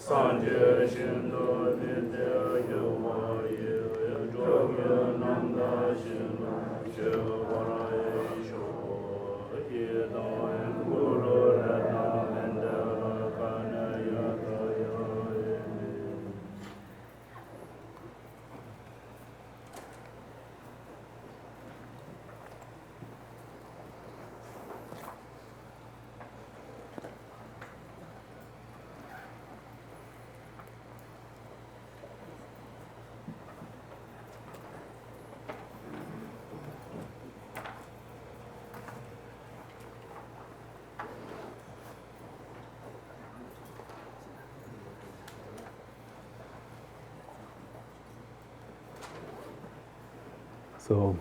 Sanje Shindo Nidya Yuwa Yu Jogya Nanda Shino Shivara Yisho Yido and Guru Rana Menda Kana Yata Yoye. So,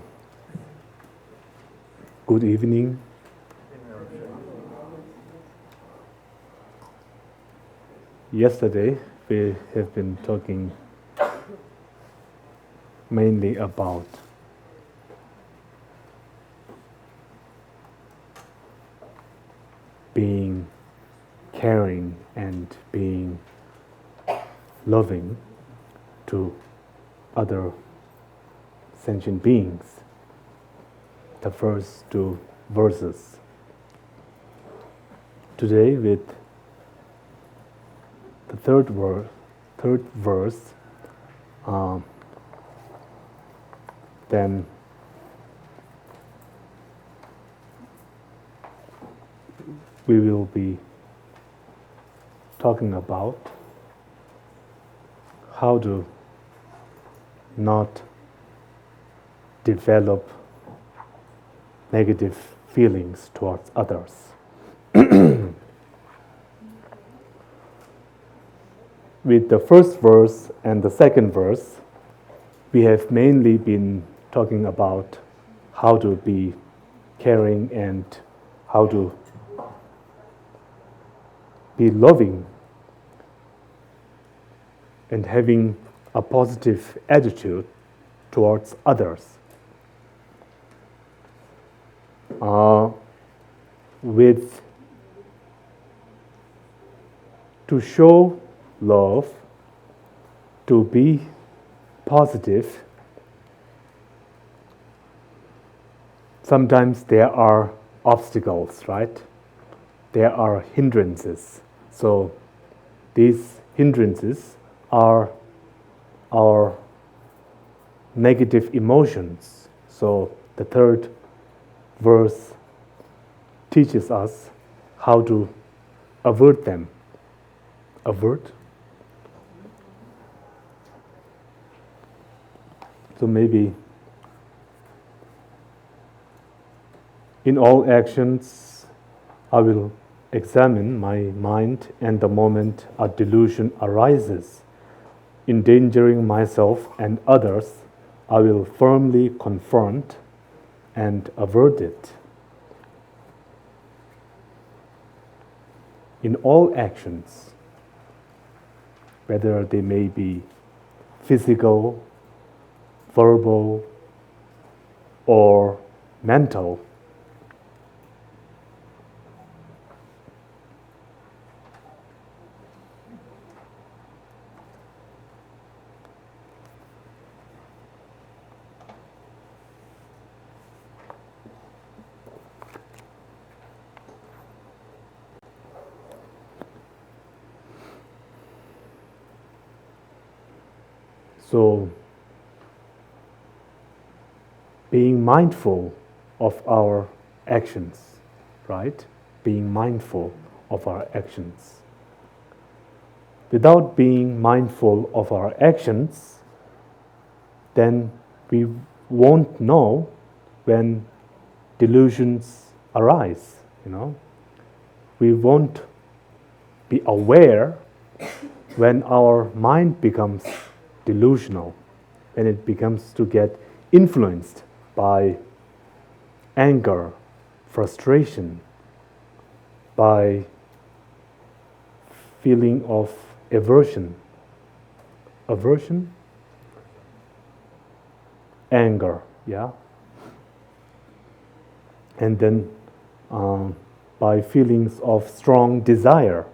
good evening. Yesterday, we have been talking mainly about being caring and being loving to other sentient beings. The first two verses. Today, with the third verse, then we will be talking about how to not develop negative feelings towards others. With the first verse and the second verse, we have mainly been talking about how to be caring and how to be loving and having a positive attitude towards others. To show love, to be positive, sometimes there are obstacles, right? There are hindrances. So these hindrances are our negative emotions. So the third verse teaches us how to avert them. Avert? So maybe in all actions, I will examine my mind, and the moment a delusion arises, endangering myself and others, I will firmly confront and avert it. In all actions, whether they may be physical, verbal, or mental, so being mindful of our actions, right? Being mindful of our actions. Without being mindful of our actions, then we won't know when delusions arise, We won't be aware when our mind becomes delusional, when it becomes to get influenced by anger, frustration, by feeling of aversion, anger, and then by feelings of strong desire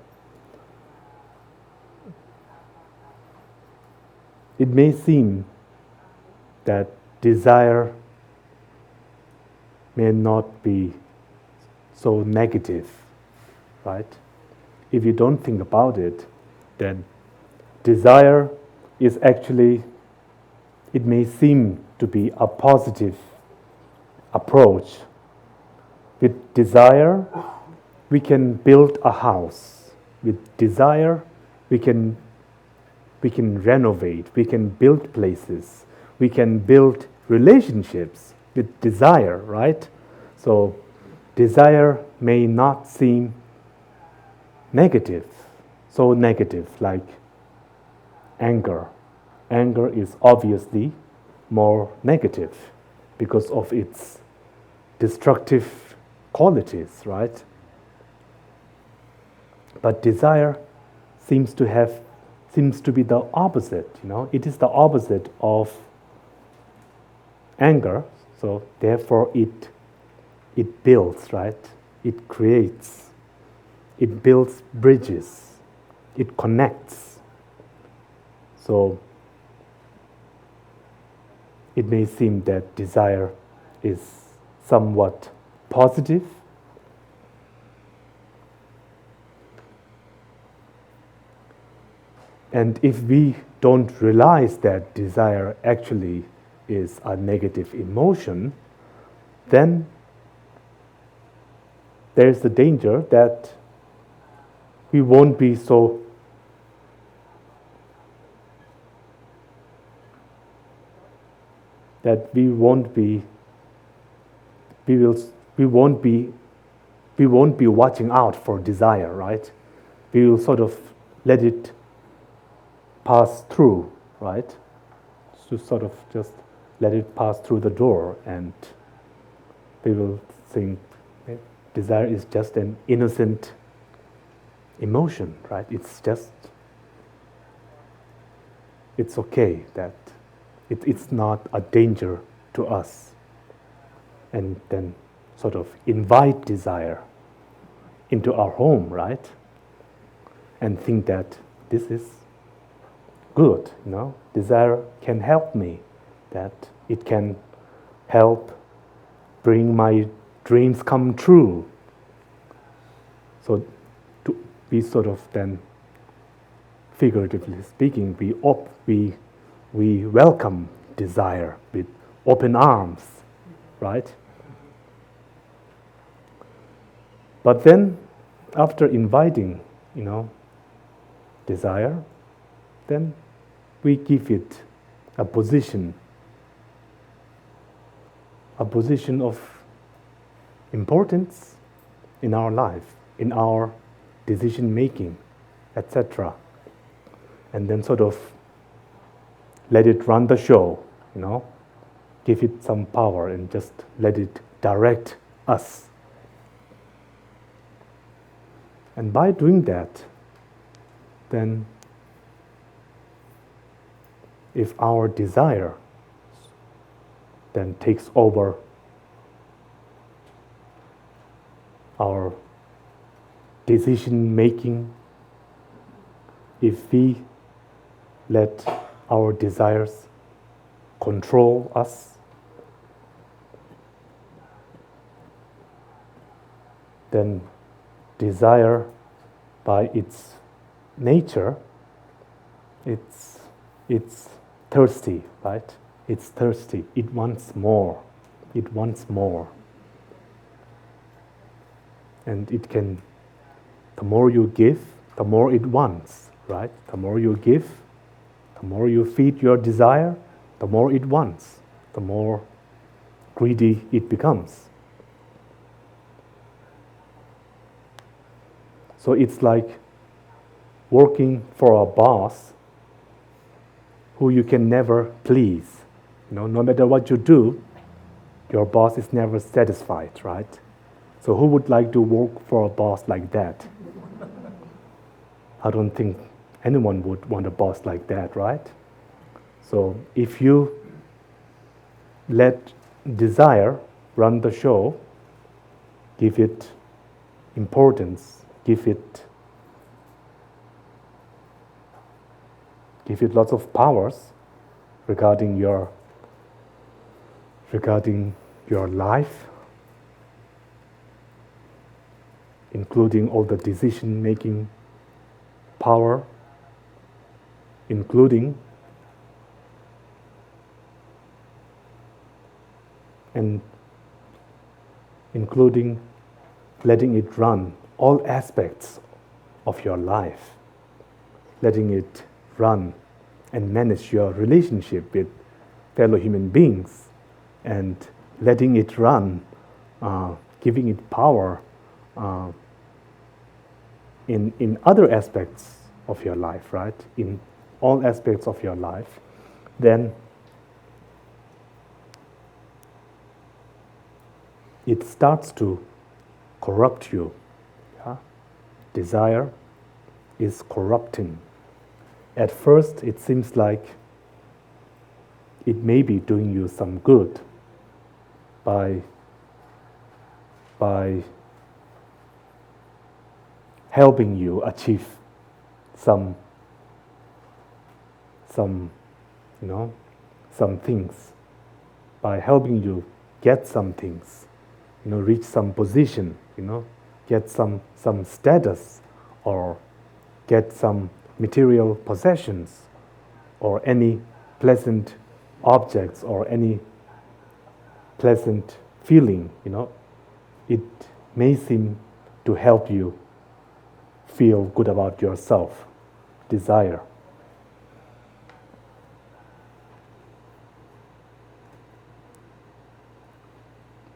it may seem that desire may not be so negative, right? If you don't think about it, then desire is actually, it may seem to be a positive approach. With desire, we can build a house. With desire, we can renovate, we can build places, we can build relationships with desire, right? So desire may not seem negative, so negative like anger. Anger is obviously more negative because of its destructive qualities, right? But desire seems to be the opposite, It is the opposite of anger, so therefore it builds, right? It creates, it builds bridges, it connects. So it may seem that desire is somewhat positive, and if we don't realize that desire actually is a negative emotion, then there's the danger that we won't be so we won't be watching out for desire, right? We will sort of let it pass through, right? To sort of just let it pass through the door, and we will think desire is just an innocent emotion, right? It's okay that it's not a danger to us, and then sort of invite desire into our home, right? And think that this is good, Desire can help me, that it can help bring my dreams come true. So we sort of then, figuratively speaking, we welcome desire with open arms, right? But then, after inviting, desire, then we give it a position of importance in our life, in our decision making, etc. And then sort of let it run the show, give it some power and just let it direct us. And by doing that, then if our desire then takes over our decision making, if we let our desires control us, then desire, by its nature, it's thirsty, right? It's thirsty. It wants more. It wants more. And it can, the more you give, the more it wants, right? The more you give, the more you feed your desire, the more it wants, the more greedy it becomes. So it's like working for a boss who you can never please. No matter what you do, your boss is never satisfied, right? So who would like to work for a boss like that? I don't think anyone would want a boss like that, right? So if you let desire run the show, give it importance, give it lots of powers, regarding your life, including all the decision-making power, including letting it run all aspects of your life, letting it run and manage your relationship with fellow human beings, and letting it run, giving it power in other aspects of your life, right? In all aspects of your life, then it starts to corrupt you. Yeah? Desire is corrupting. At first, it seems like it may be doing you some good by helping you achieve some things, by helping you get some things, reach some position, get some status, or get some material possessions, or any pleasant objects, or any pleasant feeling, it may seem to help you feel good about yourself. Desire.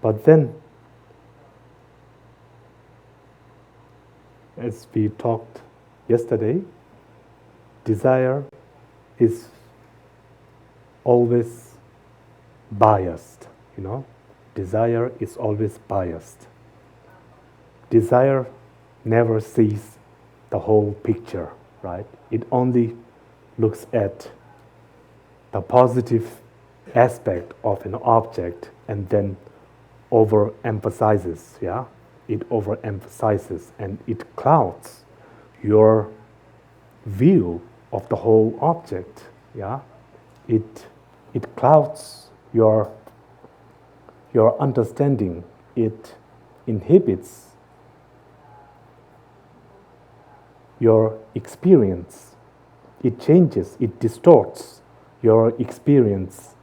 But then, as we talked yesterday, desire is always biased, Desire is always biased. Desire never sees the whole picture, right? It only looks at the positive aspect of an object and then overemphasizes, It overemphasizes and it clouds your view of the whole object, It clouds your understanding. It inhibits your experience. It changes, it distorts your experience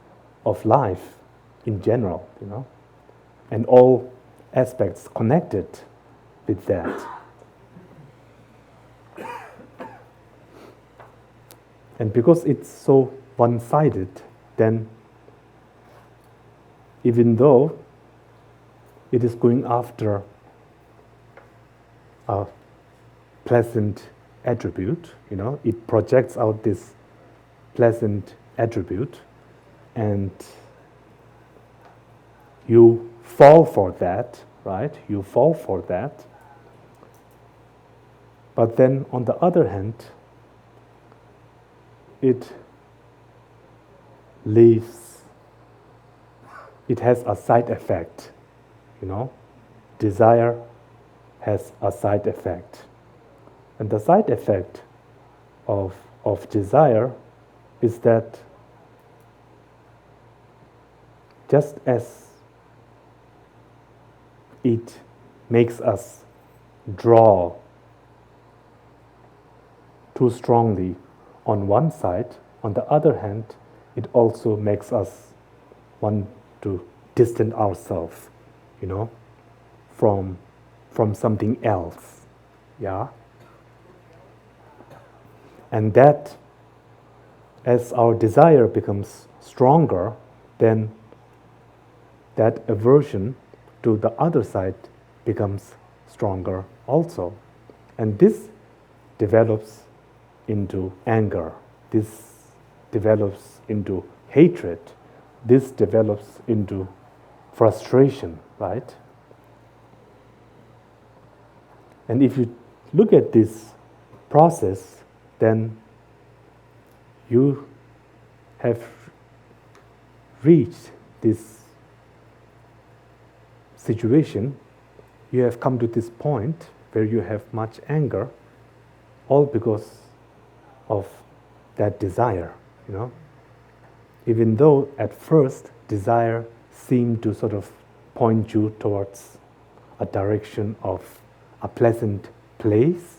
of life in general, and all aspects connected with that. And because it's so one-sided, then even though it is going after a pleasant attribute, it projects out this pleasant attribute, and you fall for that, right? You fall for that. But then on the other hand, it has a side effect, Desire has a side effect. And the side effect of desire is that just as it makes us draw too strongly on one side, on the other hand, it also makes us want to distance ourselves, from something else, And that, as our desire becomes stronger, then that aversion to the other side becomes stronger also. And this develops into anger. This develops into hatred. This develops into frustration, right? And if you look at this process, then you have reached this situation, you have come to this point where you have much anger, all because of that desire, even though at first desire seemed to sort of point you towards a direction of a pleasant place,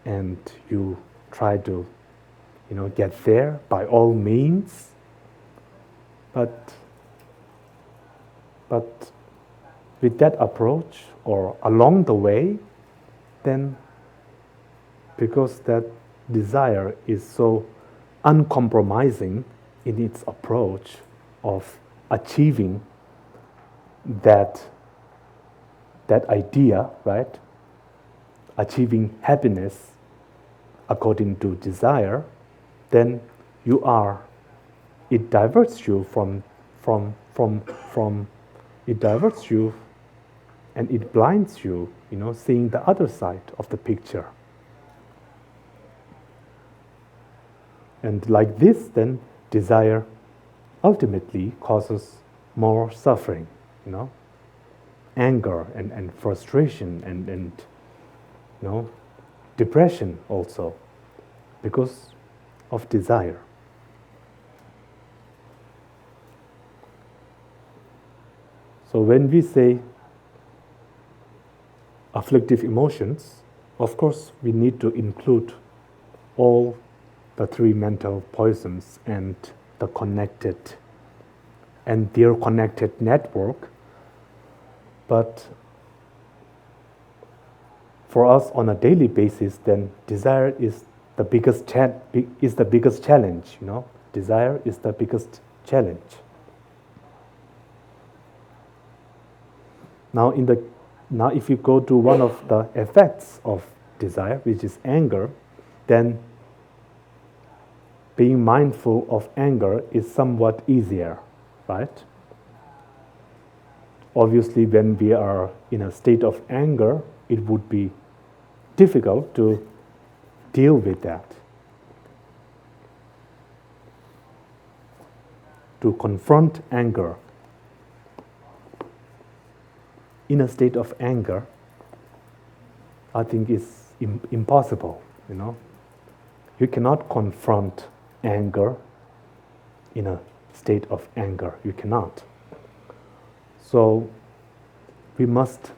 and you try to, get there by all means, but with that approach or along the way, then because that desire is so uncompromising in its approach of achieving that idea, right? Achieving happiness according to desire, then it diverts you it diverts you and it blinds you, seeing the other side of the picture. And like this, then desire ultimately causes more suffering, anger and frustration and depression also, because of desire. So when we say afflictive emotions, of course we need to include all the three mental poisons and their connected network. But for us on a daily basis, then desire is the biggest challenge. Desire is the biggest challenge. Now, if you go to one of the effects of desire, which is anger, then being mindful of anger is somewhat easier, right? Obviously, when we are in a state of anger, it would be difficult to deal with that, to confront anger. In a state of anger, I think is impossible, You cannot confront anger in a state of anger. You cannot. So we must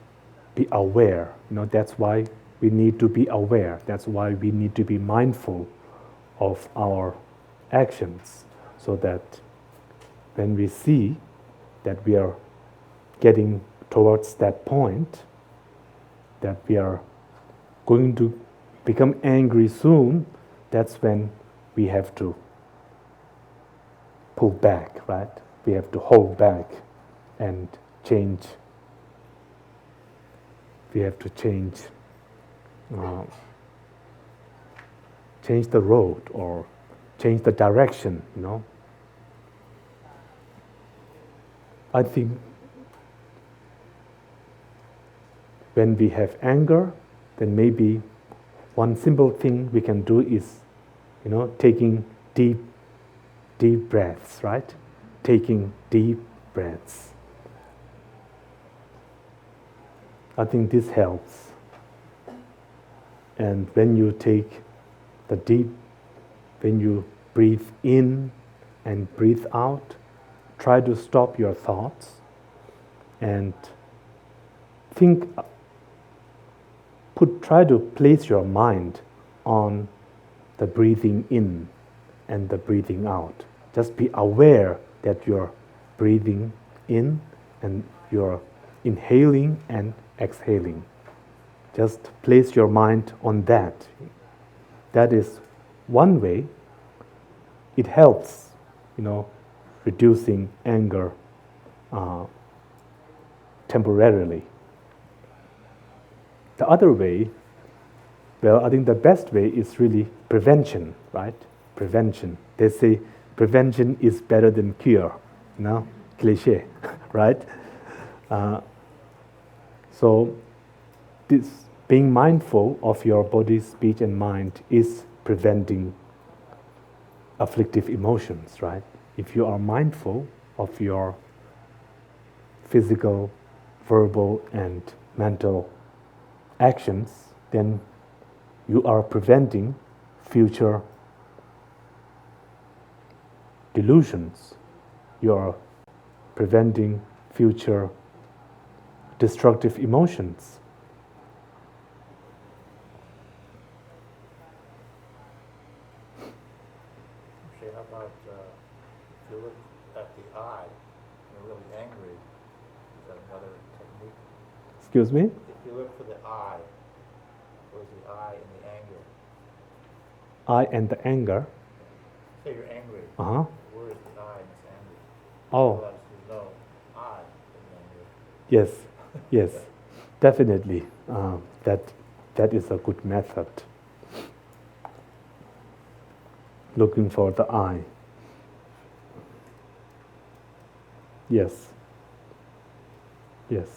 be aware. That's why we need to be aware. That's why we need to be mindful of our actions, so that when we see that we are getting towards that point, that we are going to become angry soon, that's when we have to pull back, right? We have to hold back and change. We have to change the road or change the direction, I think when we have anger, then maybe one simple thing we can do is, taking deep breaths, right? Taking deep breaths. I think this helps. And when you breathe in and breathe out, try to stop your thoughts and try to place your mind on the breathing in and the breathing out. Just be aware that you're breathing in and you're inhaling and exhaling. Just place your mind on that. That is one way. It helps, reducing anger temporarily. The other way, I think the best way is really prevention, right? Prevention. They say prevention is better than cure, Geshe, right? So this being mindful of your body, speech, and mind is preventing afflictive emotions, right? If you are mindful of your physical, verbal, and mental actions, then you are preventing future delusions. You are preventing future destructive emotions. Actually, how about if you look at the eye, you're really angry, is that another technique? Excuse me? If you look for the eye, where's the eye in the anger? I and the anger. Say you're angry. Uh-huh. Where is the eye in this anger? Oh. Realize there's no eye in the anger. Yes, yes, definitely. That is a good method. Looking for the I. Yes. Yes.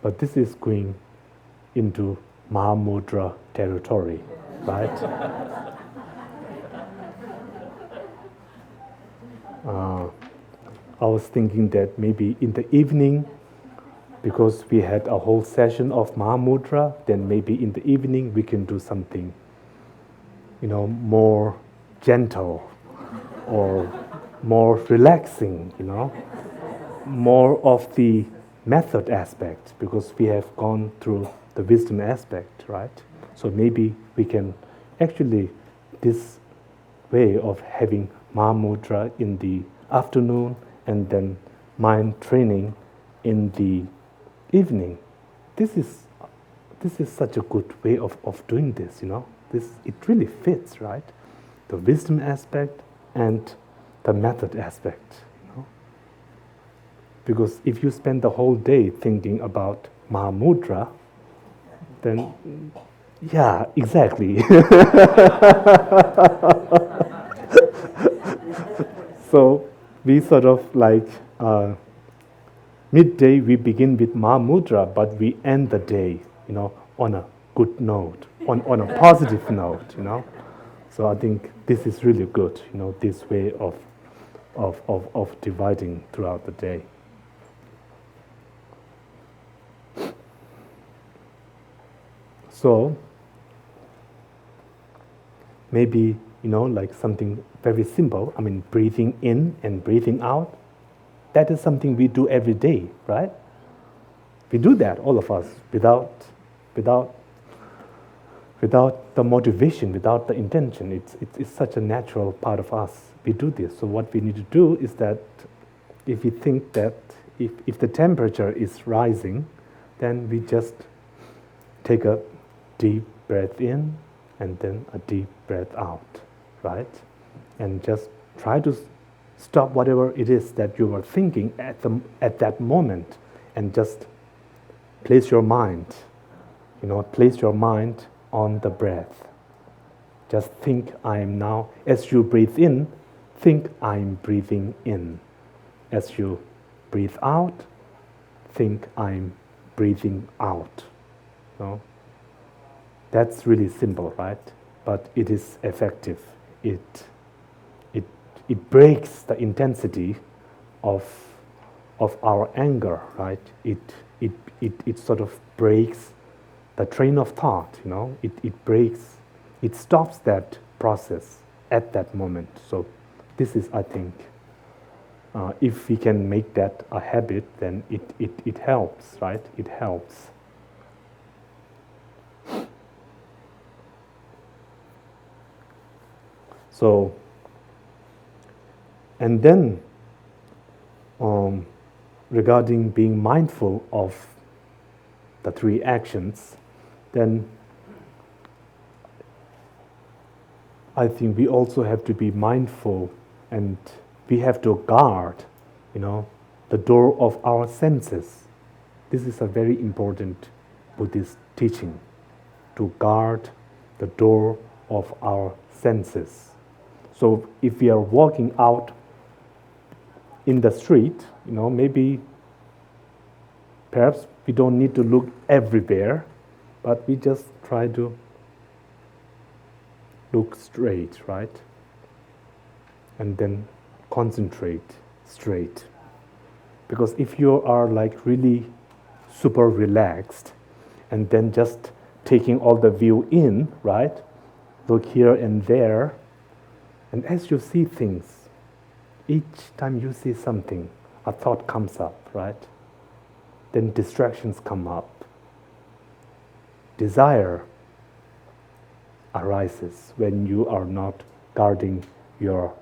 But this is going into Mahamudra territory, right? I was thinking that maybe in the evening, because we had a whole session of Mahamudra, then maybe in the evening we can do something, more gentle or more relaxing, more of the method aspect, because we have gone through the wisdom aspect, right? So maybe we can actually, this way of having Mahamudra in the afternoon and then mind training in the evening. This is such a good way of doing this, it really fits, right? The wisdom aspect and the method aspect, Because if you spend the whole day thinking about Mahamudra, then yeah, exactly. So we sort of like midday we begin with Mahamudra, but we end the day, on a good note, on a positive note, So I think this is really good, this way of dividing throughout the day. So maybe, like something very simple, breathing in and breathing out, that is something we do every day, right? We do that, all of us, without the motivation, without the intention. It's such a natural part of us. We do this. So what we need to do is that if we think that if the temperature is rising, then we just take a deep breath in and then a deep breath out, right? And just try to stop whatever it is that you are thinking at that moment, and just place your mind, on the breath. Just think I am now, as you breathe in, think I'm breathing in. As you breathe out, think I'm breathing out. That's really simple, right? But it is effective. It breaks the intensity of our anger, right? It sort of breaks the train of thought, it stops that process at that moment. So this is, I think, if we can make that a habit, then it helps, right? It helps. So, and then regarding being mindful of the three actions, then I think we also have to be mindful, and we have to guard, the door of our senses. This is a very important Buddhist teaching, to guard the door of our senses. So if we are walking out in the street, maybe perhaps we don't need to look everywhere, but we just try to look straight, right? And then concentrate straight. Because if you are like really super relaxed, and then just taking all the view in, right? Look here and there, and as you see things, each time you see something, a thought comes up, right? Then distractions come up. Desire arises when you are not guarding your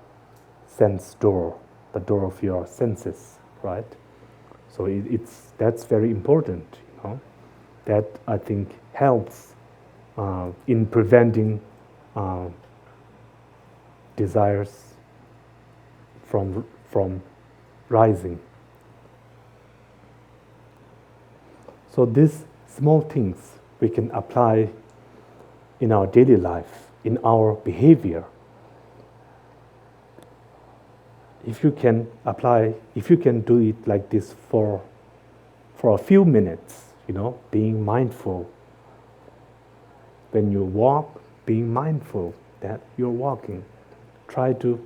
sense door, the door of your senses, right? So that's very important, you know. That I think helps in preventing desires from rising. So these small things we can apply in our daily life, in our behavior. If you can do it like this for a few minutes, you know, being mindful. When you walk, being mindful that you're walking. Try to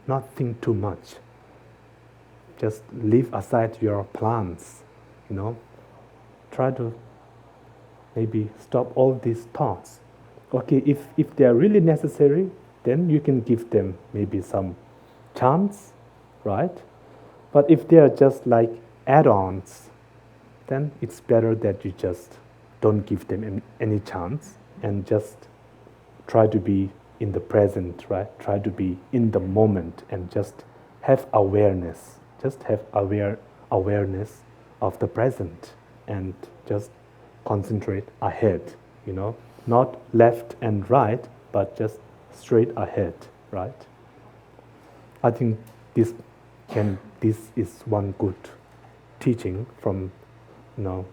not think too much. Just leave aside your plans, you know. Try to maybe stop all these thoughts. Okay, if they are really necessary, then you can give them maybe some chance, right? But if they are just like add-ons, then it's better that you just don't give them any chance and just try to be in the present, right? Try to be in the moment and just have awareness. Just have awareness of the present and just concentrate ahead, you know, not left and right, but just straight ahead, right? I think this is one good teaching from, you know,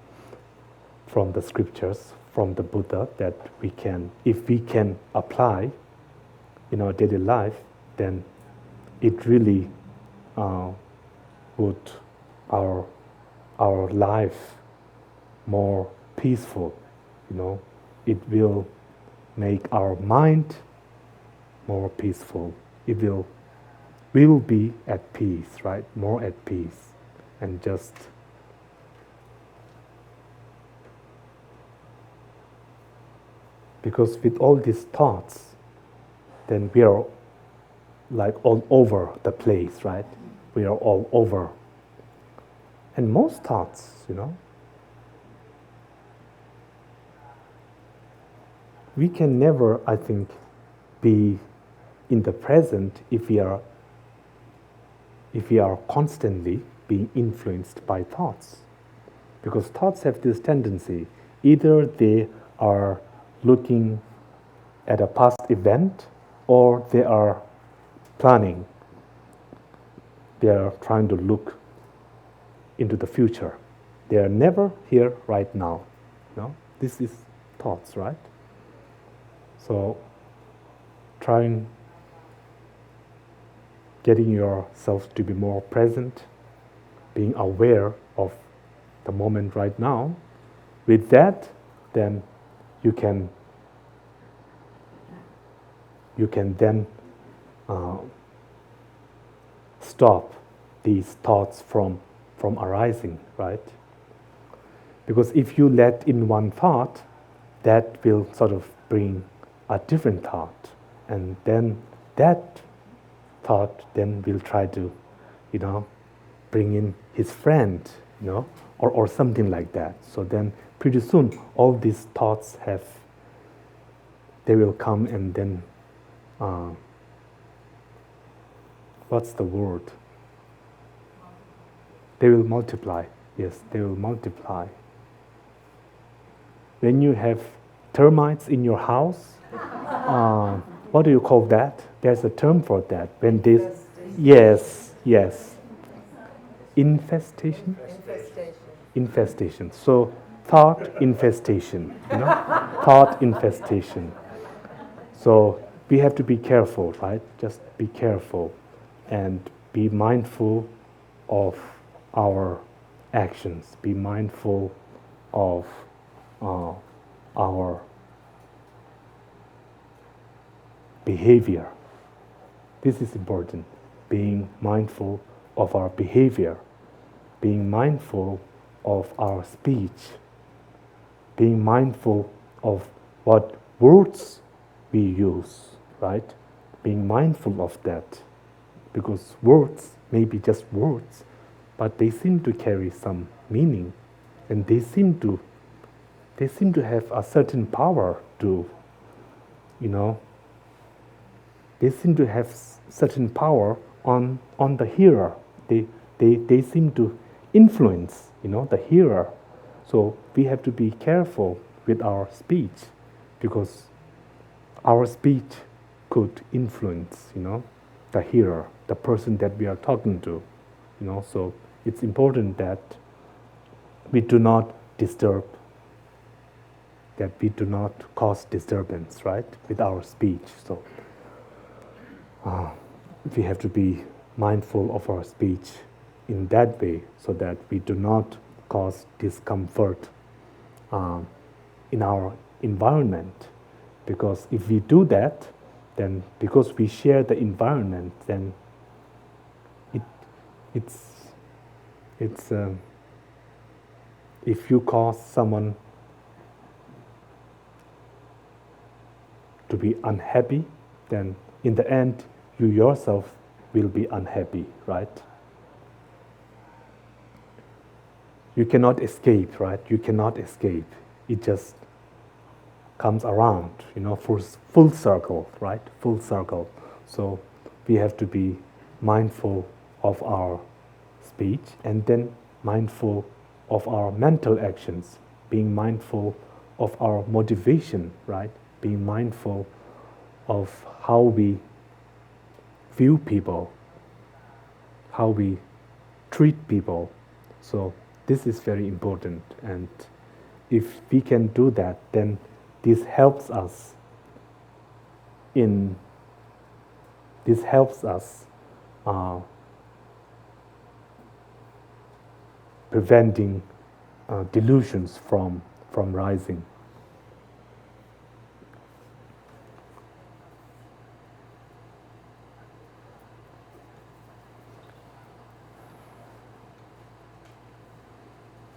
from the scriptures, from the Buddha, that we can, if we can apply in our daily life, then it really would our life more peaceful, you know. It will make our mind more peaceful. It will be at peace, right? More at peace. And just because with all these thoughts, then we are like all over the place, right? We are all over. And most thoughts, you know, we can never, I think, be in the present if we are constantly being influenced by thoughts. Because thoughts have this tendency, either they are looking at a past event or they are planning. They are trying to look into the future. They are never here right now. No? This is thoughts, right? So getting yourself to be more present, being aware of the moment right now. With that, then you can then stop these thoughts from arising, right? Because if you let in one thought, that will sort of bring a different thought, and then that thought then will try to, you know, bring in his friend, you know, or something like that. So then pretty soon all these thoughts they will come, and then what's the word? They will multiply. Yes, they will multiply. When you have termites in your house, what do you call that? There's a term for that. When this, yes, infestation. So thought infestation, you know, thought infestation. So we have to be careful, right? Just be careful and be mindful of our actions. Be mindful of our behavior. This is important. Being mindful of our behavior. Being mindful of our speech, being mindful of what words we use, right? Being mindful of that, because words may be just words, but they seem to carry some meaning, and they seem to have a certain power to, they seem to have certain power on the hearer. They seem to influence, the hearer. So we have to be careful with our speech, because our speech could influence, the hearer, the person that we are talking to, So it's important that we do not disturb, that we do not cause disturbance, right, with our speech. So we have to be mindful of our speech in that way, so that we do not cause discomfort in our environment. Because if we do that, then because we share the environment, then it's if you cause someone to be unhappy, then in the end you yourself will be unhappy, right? You cannot escape, right? You cannot escape. It just comes around, full circle, right? Full circle. So we have to be mindful of our speech, and then mindful of our mental actions, being mindful of our motivation, right? Being mindful of how we view people, how we treat people. So this is very important, and if we can do that, then this helps us preventing delusions from rising.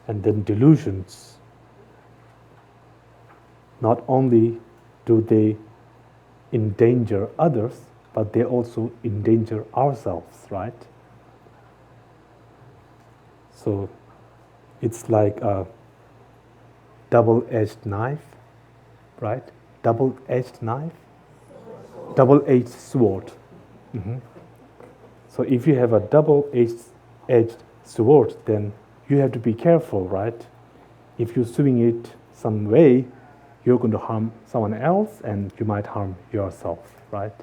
And then delusions, not only do they endanger others, but they also endanger ourselves, right? So it's like a double-edged knife, right? Double-edged knife? Double-edged sword. Mm-hmm. So if you have a double-edged sword, then you have to be careful, right? If you swing it some way, you're going to harm someone else, and you might harm yourself, right?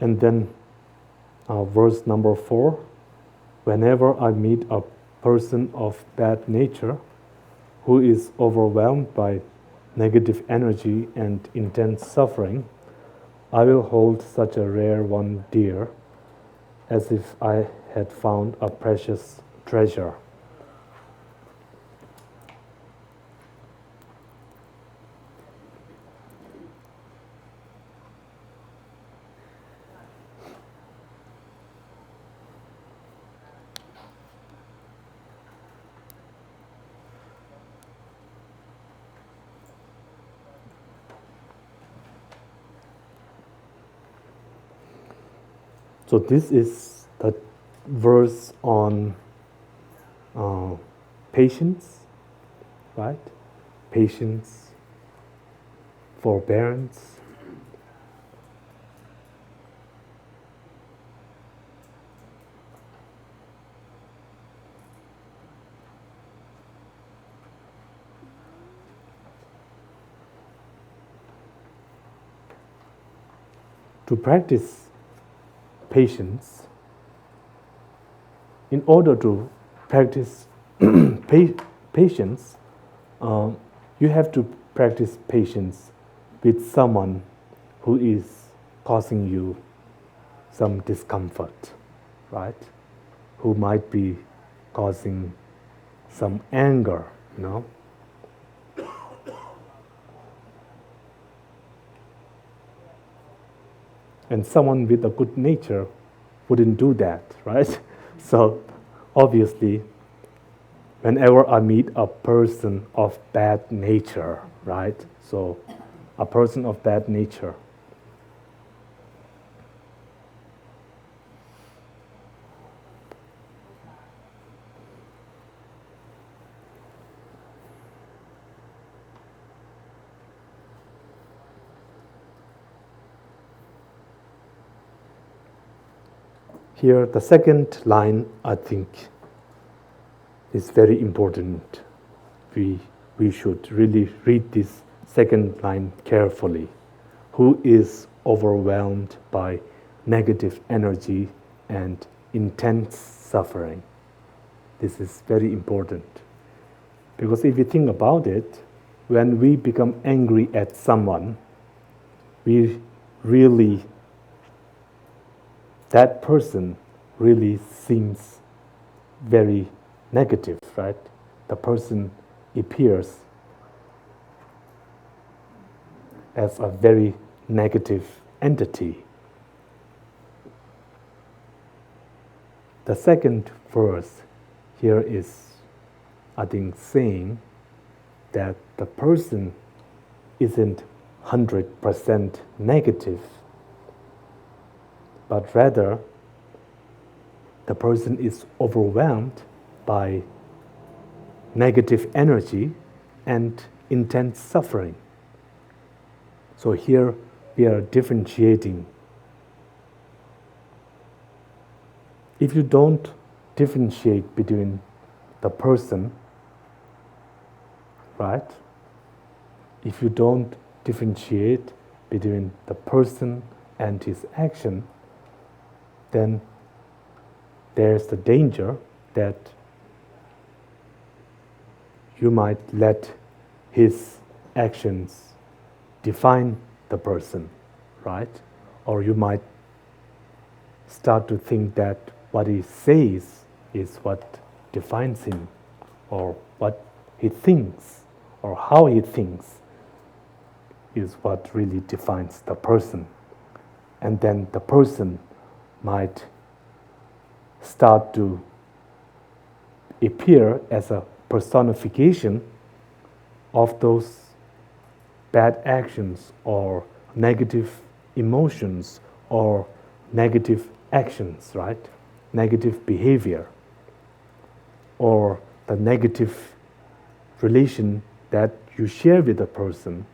And then verse number 4, whenever I meet a person of bad nature who is overwhelmed by negative energy and intense suffering, I will hold such a rare one dear, as if I had found a precious treasure. So this is the verse on patience, right? Patience, forbearance. To practice patience, in order to practice patience, you have to practice patience with someone who is causing you some discomfort, right? Who might be causing some anger, And someone with a good nature wouldn't do that, right? So obviously, whenever I meet a person of bad nature, right? So a person of bad nature, here the second line, I think, is very important. We should really read this second line carefully. Who is overwhelmed by negative energy and intense suffering? This is very important. Because if you think about it, when we become angry at someone, we really, that person really seems very negative, right? The person appears as a very negative entity. The second verse here is, I think, saying that the person isn't 100% negative, but rather the person is overwhelmed by negative energy and intense suffering. So here we are differentiating. If you don't differentiate between the person, right? If you don't differentiate between the person and his action, then there's the danger that you might let his actions define the person, right? Or you might start to think that what he says is what defines him, or what he thinks, or how he thinks is what really defines the person. And then the person might start to appear as a personification of those bad actions or negative emotions or negative actions, right? Negative behavior or the negative relation that you share with a person,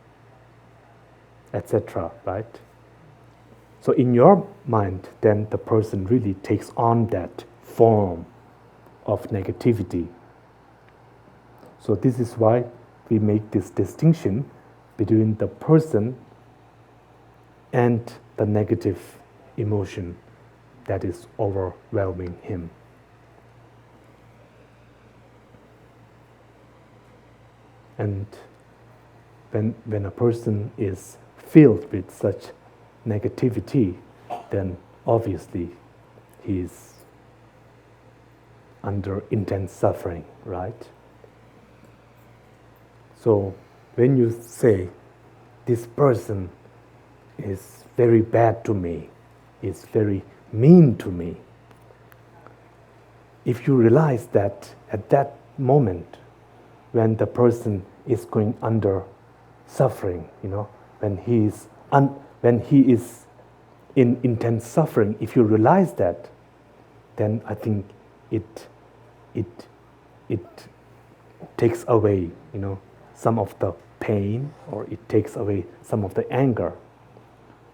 etc., right? So in your mind, then the person really takes on that form of negativity. So this is why we make this distinction between the person and the negative emotion that is overwhelming him. And when a person is filled with such negativity, then obviously he is under intense suffering, right? So when you say, this person is very bad to me, is very mean to me, if you realize that at that moment when the person is going under suffering, when he is in intense suffering, if you realize that, then I think it takes away, some of the pain, or it takes away some of the anger.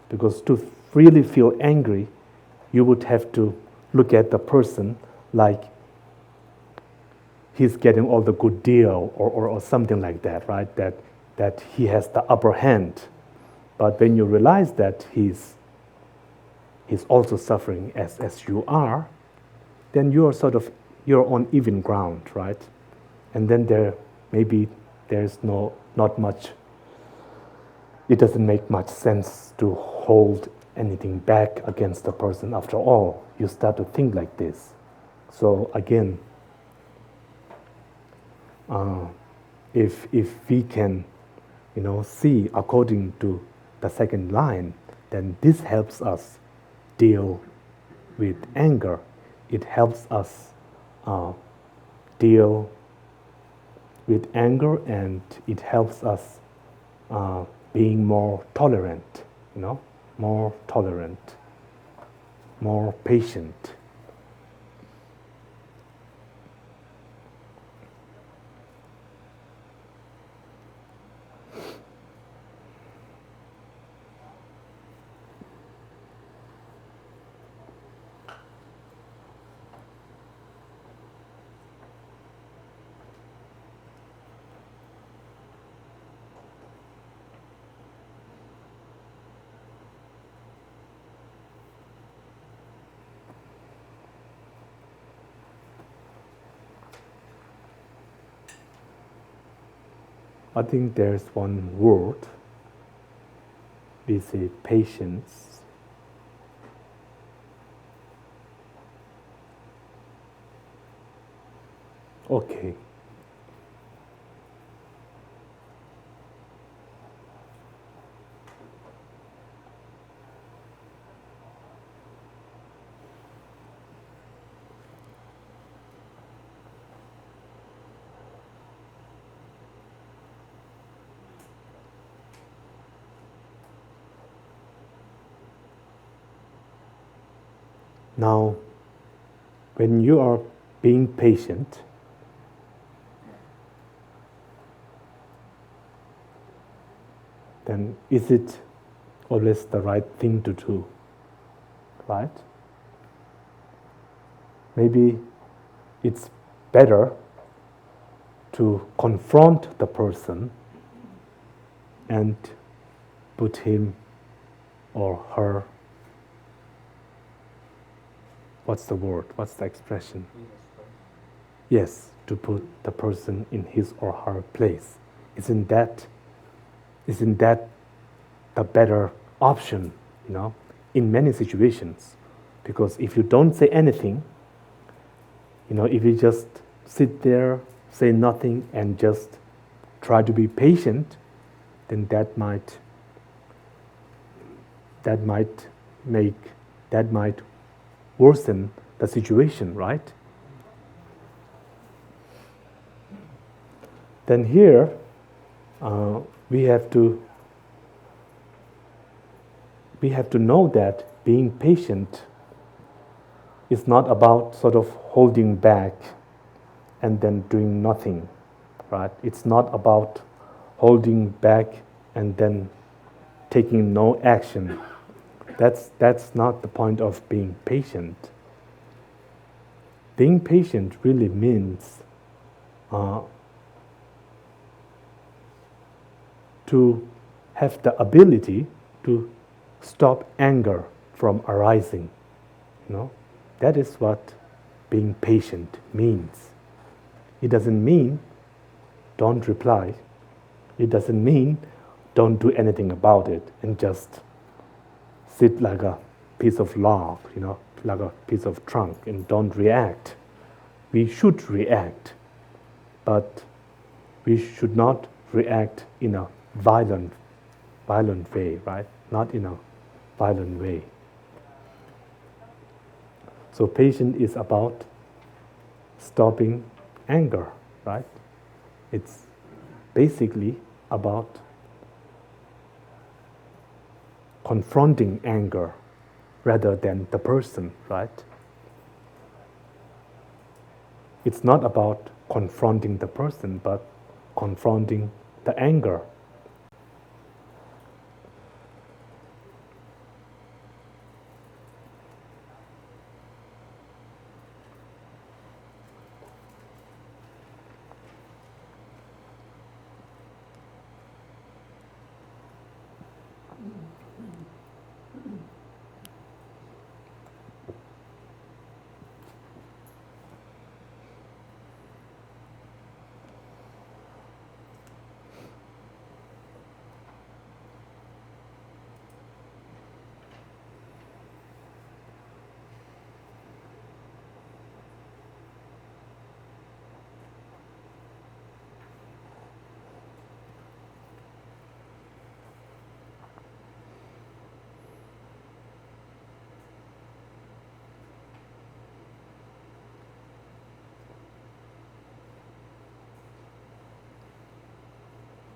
Because to really feel angry, you would have to look at the person like he's getting all the good deal, or something like that, right? That he has the upper hand. But when you realize that he's also suffering as you are, then you're on even ground, right? And then there's not much, it doesn't make much sense to hold anything back against the person. After all, you start to think like this. So again, if we can, see according to the second line, then this helps us deal with anger. It helps us deal with anger, and it helps us being more tolerant, more tolerant, more patient. I think there's one word, we say patience. Okay. Now, when you are being patient, then is it always the right thing to do, right? Maybe it's better to confront the person and put him or her, what's the word, what's the expression? Yes, to put the person in his or her place. Isn't that the better option, in many situations? Because if you don't say anything, if you just sit there, say nothing, and just try to be patient, then that might worsen the situation, right? Then here we have to know that being patient is not about sort of holding back and then doing nothing, right? It's not about holding back and then taking no action. That's not the point of being patient. Being patient really means to have the ability to stop anger from arising. That is what being patient means. It doesn't mean don't reply. It doesn't mean don't do anything about it and just sit like a piece of log, like a piece of trunk, and don't react. We should react, but we should not react in a violent way, right? Not in a violent way. So patience is about stopping anger, right? It's basically about confronting anger rather than the person, right? It's not about confronting the person, but confronting the anger.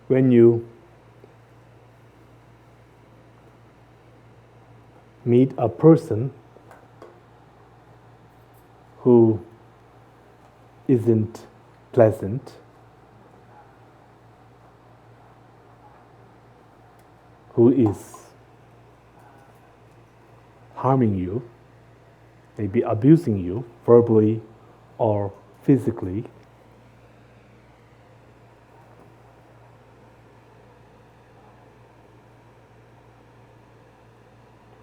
when you meet a person who isn't pleasant, who is harming you, maybe abusing you verbally or physically,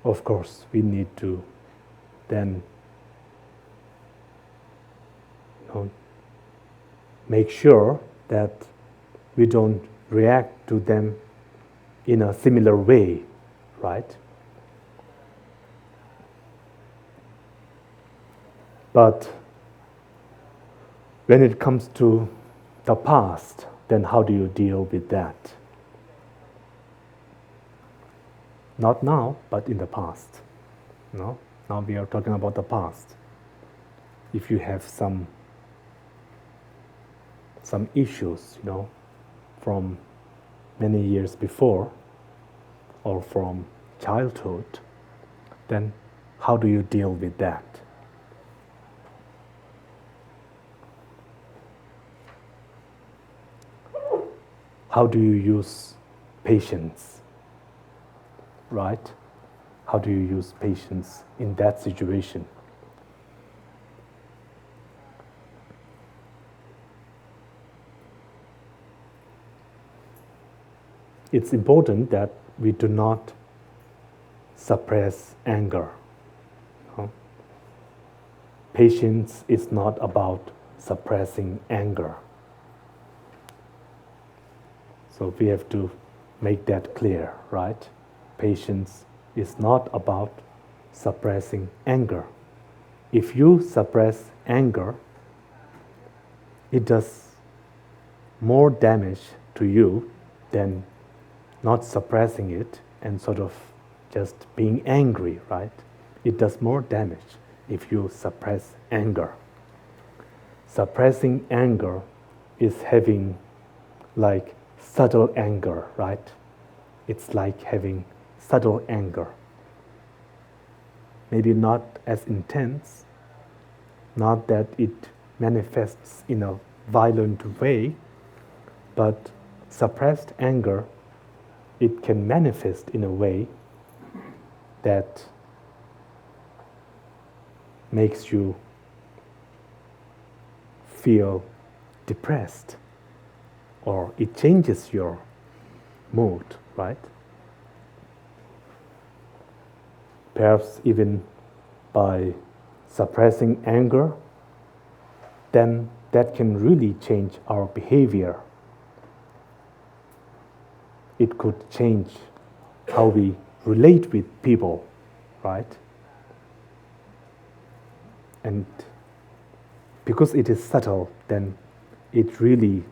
of course, we need to then make sure that we don't react to them in a similar way, right? But when it comes to the past, then how do you deal with that? Not now, but in the past. Now we are talking about the past. If you have some issues, from many years before or from childhood, then how do you deal with that? How do you use patience, right? How do you use patience in that situation? It's important that we do not suppress anger. Patience is not about suppressing anger. So we have to make that clear, right? Patience is not about suppressing anger. If you suppress anger, it does more damage to you than not suppressing it and sort of just being angry, right? It does more damage if you suppress anger. Suppressing anger is having like subtle anger, right? It's like having subtle anger. Maybe not as intense, not that it manifests in a violent way, but suppressed anger, it can manifest in a way that makes you feel depressed, or it changes your mood, right? Perhaps even by suppressing anger, then that can really change our behavior. It could change how we relate with people, right? And because it is subtle, then it really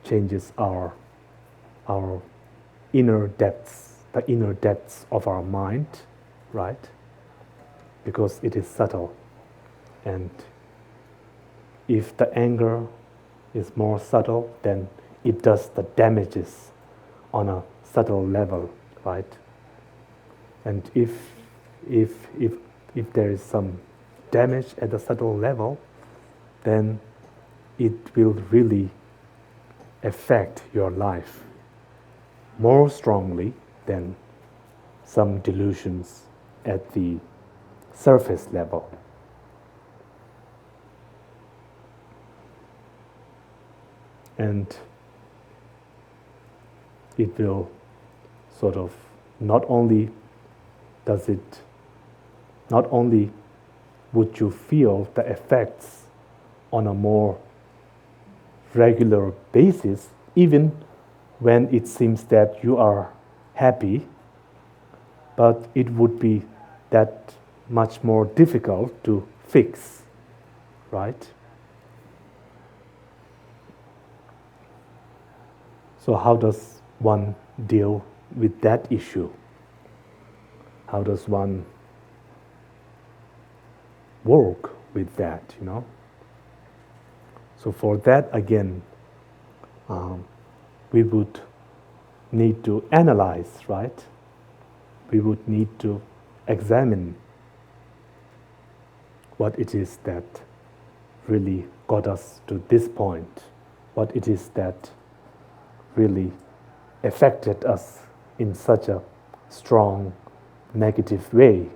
changes our inner depths, the inner depths of our mind, right? Because it is subtle. And if the anger is more subtle, then it does the damages on a subtle level, right? And if there is some damage at the subtle level, then it will really affect your life more strongly than some delusions at the surface level. And it will sort of not only would you feel the effects on a more regular basis, even when it seems that you are happy, but it would be that much more difficult to fix, right? So how does one deal with that issue? How does one work with that, So for that, again, we would need to analyze, right? We would need to examine what it is that really got us to this point, what it is that really affected us in such a strong negative way.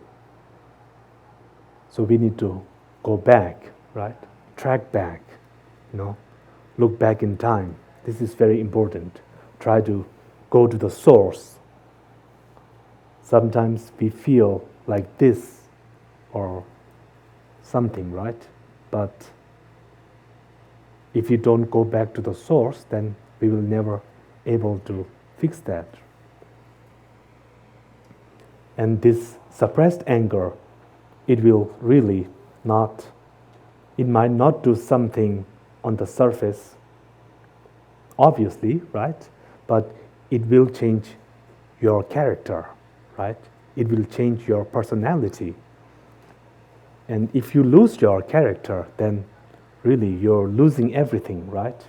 So we need to go back, right? Track back, look back in time. This is very important. Try to go to the source. Sometimes we feel like this or something, right? But if you don't go back to the source, then we will never able to fix that. And this suppressed anger, it will really not, it might not do something on the surface, obviously, right? But it will change your character, right? It will change your personality. And if you lose your character, then really you're losing everything, right?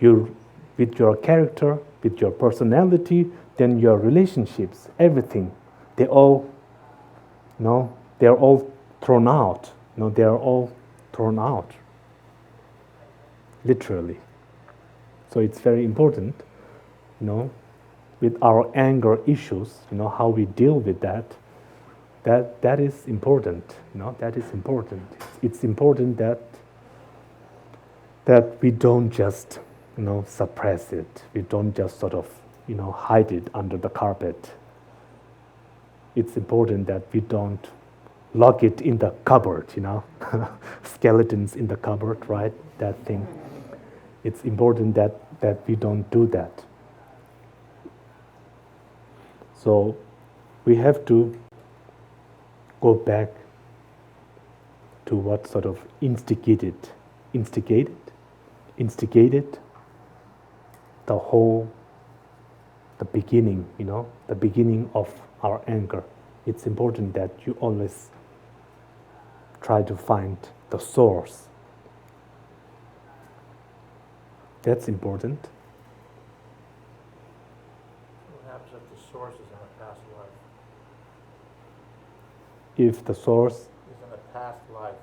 With your character, with your personality, then your relationships, everything, they're all thrown out. They are all thrown out, literally. So it's very important, with our anger issues, how we deal with that. That is important. That is important. It's important that we don't just suppress it. We don't just sort of hide it under the carpet. It's important that we don't lock it in the cupboard, skeletons in the cupboard, right? That thing. It's important that we don't do that. So we have to go back to what sort of instigated the beginning, the beginning of our anger. It's important that you always try to find the source. That's important. What happens if the source is in a past life? If the source Is in a past life.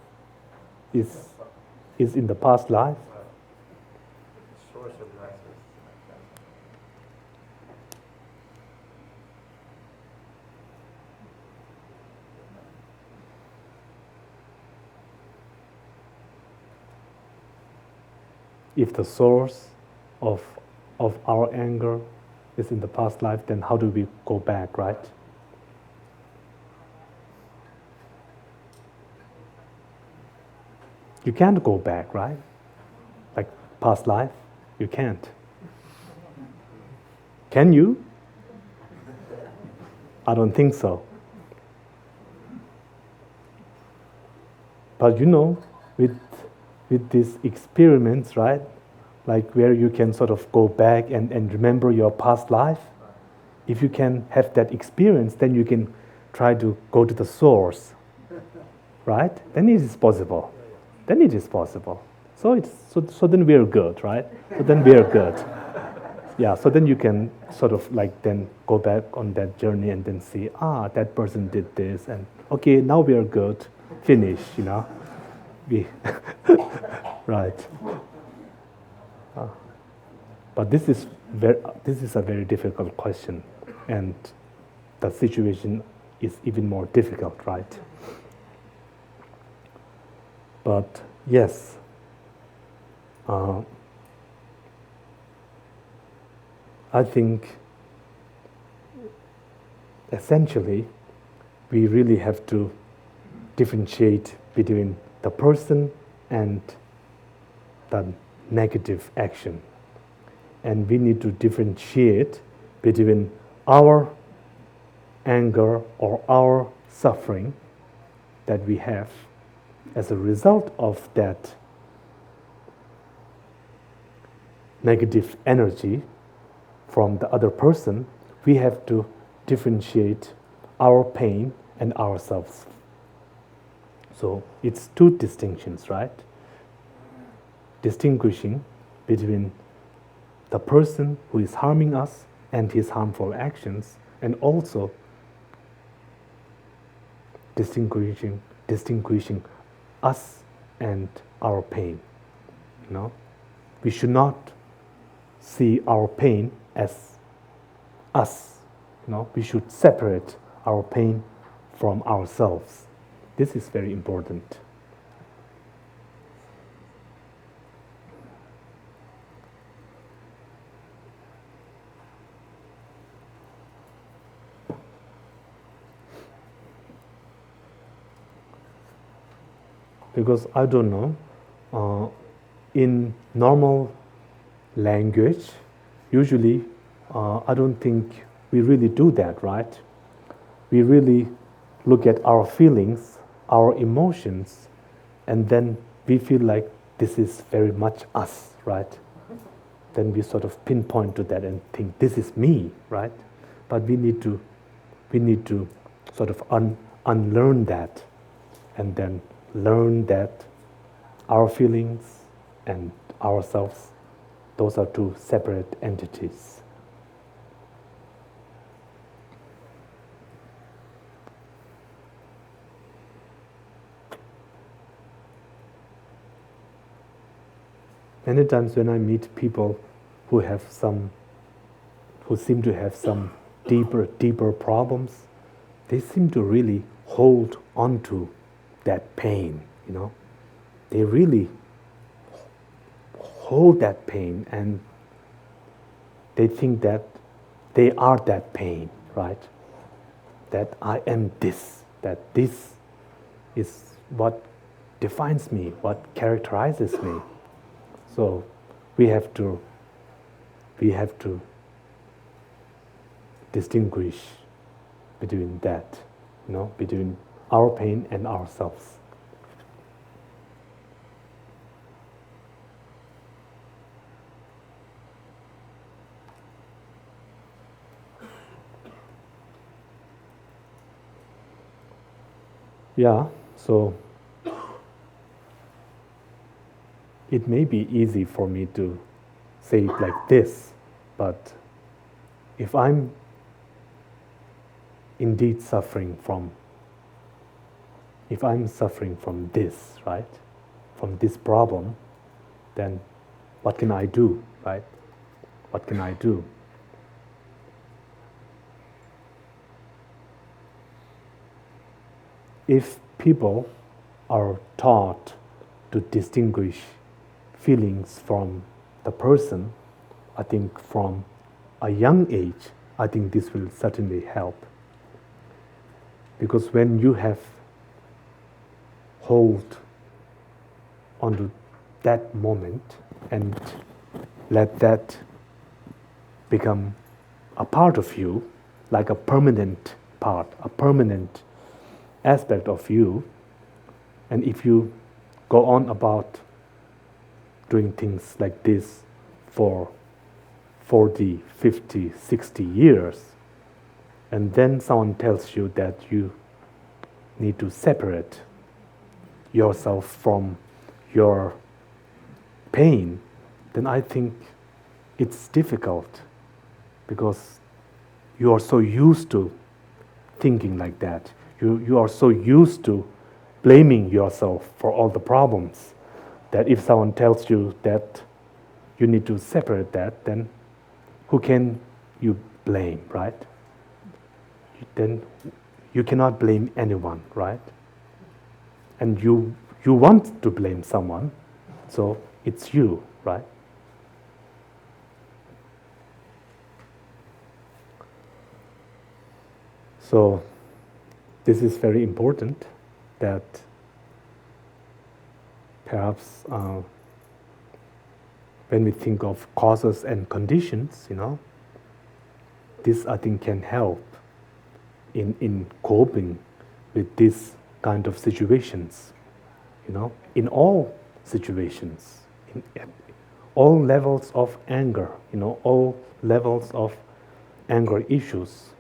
is in the past life, The source of life. if the source of our anger is in the past life, then how do we go back, right? You can't go back, right? Like past life, you can't. Can you? I don't think so. But with these experiments, right? Like where you can sort of go back and remember your past life, if you can have that experience, then you can try to go to the source, right? Then it is possible. Then it is possible. So then we are good, right? So then we are good. Yeah, so then you can sort of like then go back on that journey and then see, that person did this, and okay, now we are good. Finish, We right. But this is a very difficult question, and the situation is even more difficult, right? But yes, I think essentially we really have to differentiate between the person and the negative action. And we need to differentiate between our anger or our suffering that we have as a result of that negative energy from the other person. We have to differentiate our pain and ourselves. So it's two distinctions, right? Distinguishing between the person who is harming us and his harmful actions, and also distinguishing us and our pain. We should not see our pain as us. We should separate our pain from ourselves. This is very important. Because I don't know, in normal language, usually I don't think we really do that, right? We really look at our feelings, our emotions, and then we feel like this is very much us, right? Then we sort of pinpoint to that and think this is me, right? But we need to sort of unlearn that, and then learn that our feelings and ourselves, those are two separate entities. Many times when I meet people who seem to have some deeper problems, they seem to really hold on to that pain, They really hold that pain, and they think that they are that pain, right? That I am this, that this is what defines me, what characterizes me. So we have to distinguish between that, between our pain and ourselves. Yeah, so it may be easy for me to say it like this, but if I'm indeed suffering from this, right, from this problem, then what can I do, right? What can I do? If people are taught to distinguish feelings from the person, I think from a young age, I think this will certainly help. Because when you have hold onto that moment and let that become a part of you, like a permanent part, a permanent aspect of you, and if you go on about doing things like this for 40, 50, 60 years, and then someone tells you that you need to separate yourself from your pain, then I think it's difficult, because you are so used to thinking like that. You are so used to blaming yourself for all the problems, that if someone tells you that you need to separate that, then who can you blame, right? Then you cannot blame anyone, right? And you want to blame someone, so it's you, right? So this is very important, that perhaps when we think of causes and conditions, this I think can help in coping with this kind of situations, in all situations, in all levels of anger, all levels of anger issues.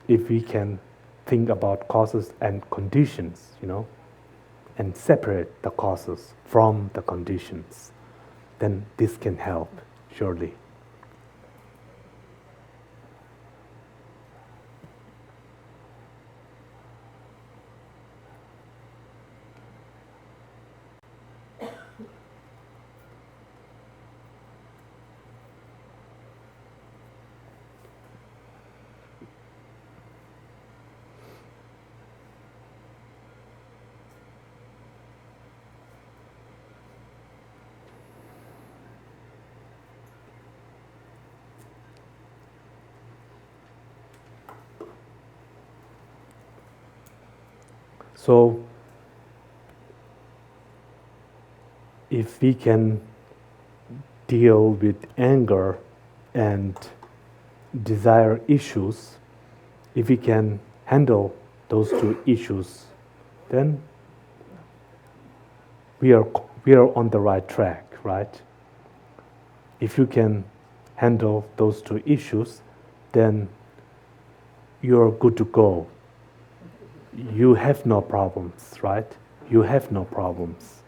If we can think about causes and conditions, and separate the causes from the conditions, then this can help, surely. So, if we can deal with anger and desire issues, if we can handle those two issues, then we are on the right track, right? If you can handle those two issues, then you're good to go. You have no problems, right? You have no problems.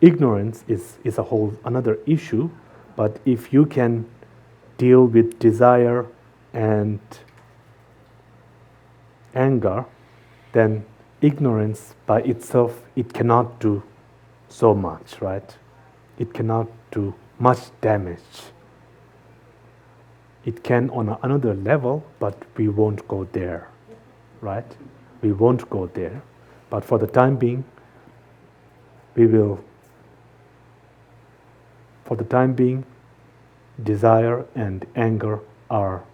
Ignorance is a whole another issue, but if you can deal with desire and anger, then ignorance by itself, it cannot do so much, right? It cannot do much damage. It can on another level, but we won't go there, right? We won't go there. But for the time being, desire and anger are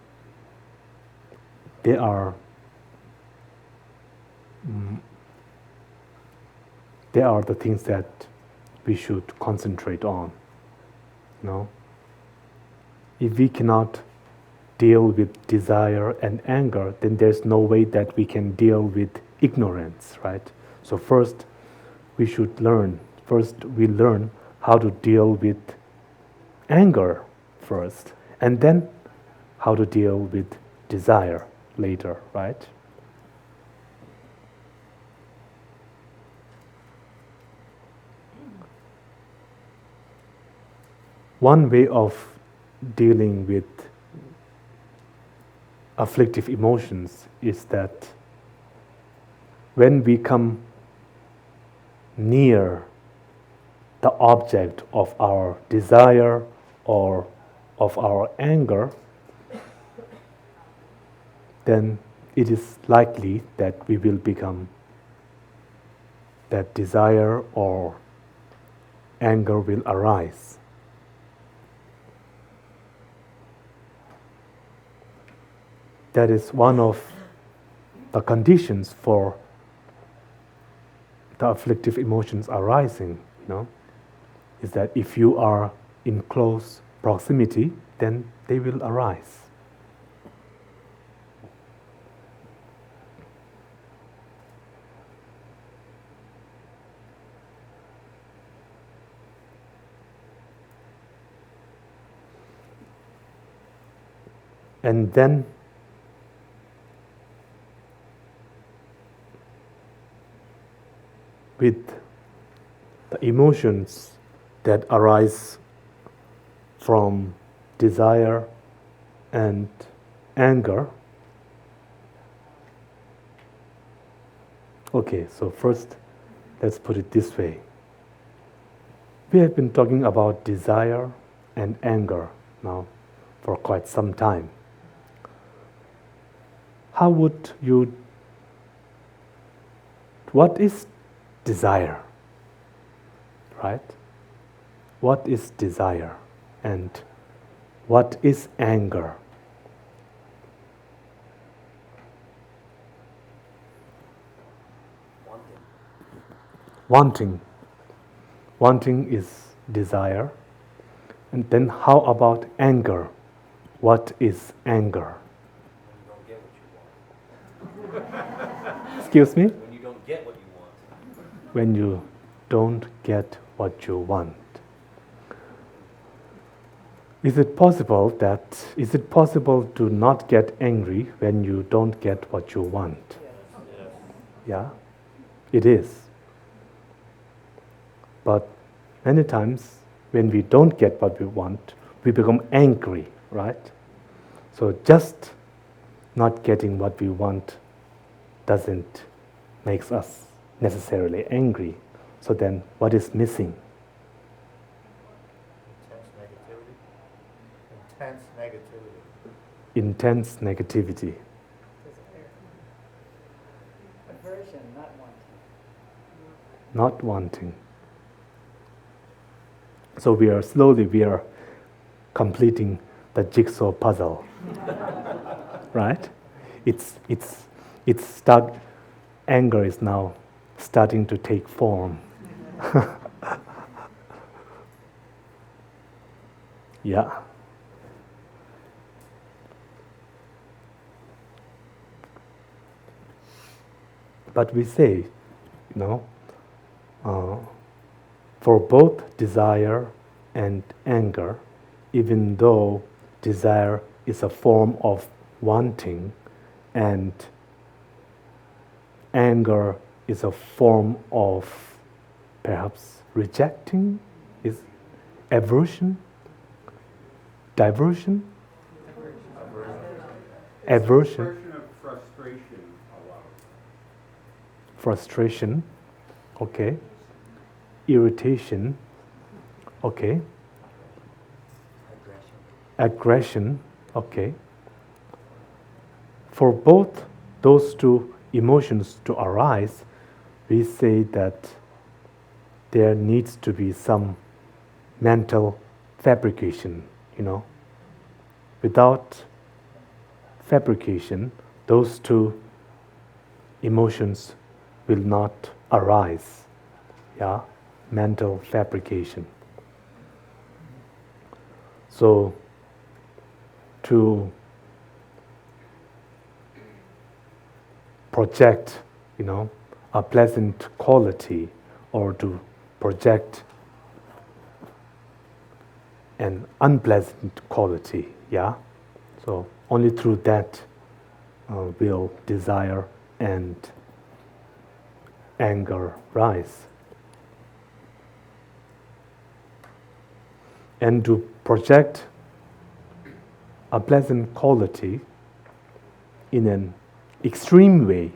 the things that we should concentrate on. No? If we cannot deal with desire and anger, then there's no way that we can deal with ignorance, right? So first we learn how to deal with anger first, and then how to deal with desire later, right? One way of dealing with afflictive emotions is that when we come near the object of our desire or of our anger, then it is likely that we will become that desire or anger will arise. That is one of the conditions for the afflictive emotions arising, is that if you are in close proximity, then they will arise. And then with the emotions that arise from desire and anger. Okay, so first, let's put it this way. We have been talking about desire and anger now for quite some time. What is desire? Right? What is desire? And what is anger? Wanting. Wanting is desire. And then how about anger? What is anger? When you don't get what you want. Excuse me? When you don't get what you want. When you don't get what you want. Is it possible to not get angry when you don't get what you want? Yes. Yeah, it is. But many times when we don't get what we want, we become angry, right? So just not getting what we want doesn't make us necessarily angry. So then what is missing? Intense negativity. Aversion, not wanting. Not wanting. So we are completing the jigsaw puzzle. Right? It's Anger is now starting to take form. Yeah. But we say, for both desire and anger, even though desire is a form of wanting and anger is a form of perhaps rejecting, is aversion, diversion, aversion, Expression of frustration allowed. frustration, okay, irritation, okay, aggression, okay. For both those two emotions to arise, we say that there needs to be some mental fabrication, Without fabrication, those two emotions will not arise. Yeah, mental fabrication. So, to project, a pleasant quality, or to project an unpleasant quality, yeah? So only through that will desire and anger rise. And to project a pleasant quality in an extreme way,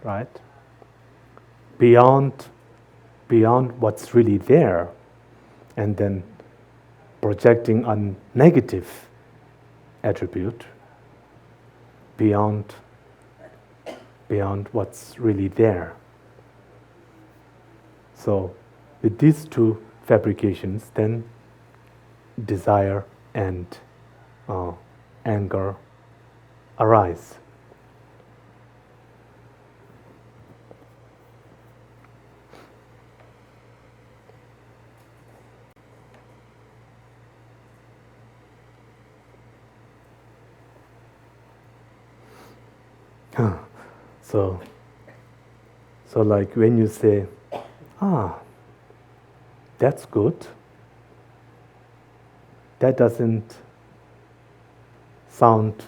right? Beyond what's really there, and then projecting a negative attribute beyond what's really there. So with these two fabrications, then desire and anger arise. So like when you say, that's good, that doesn't sound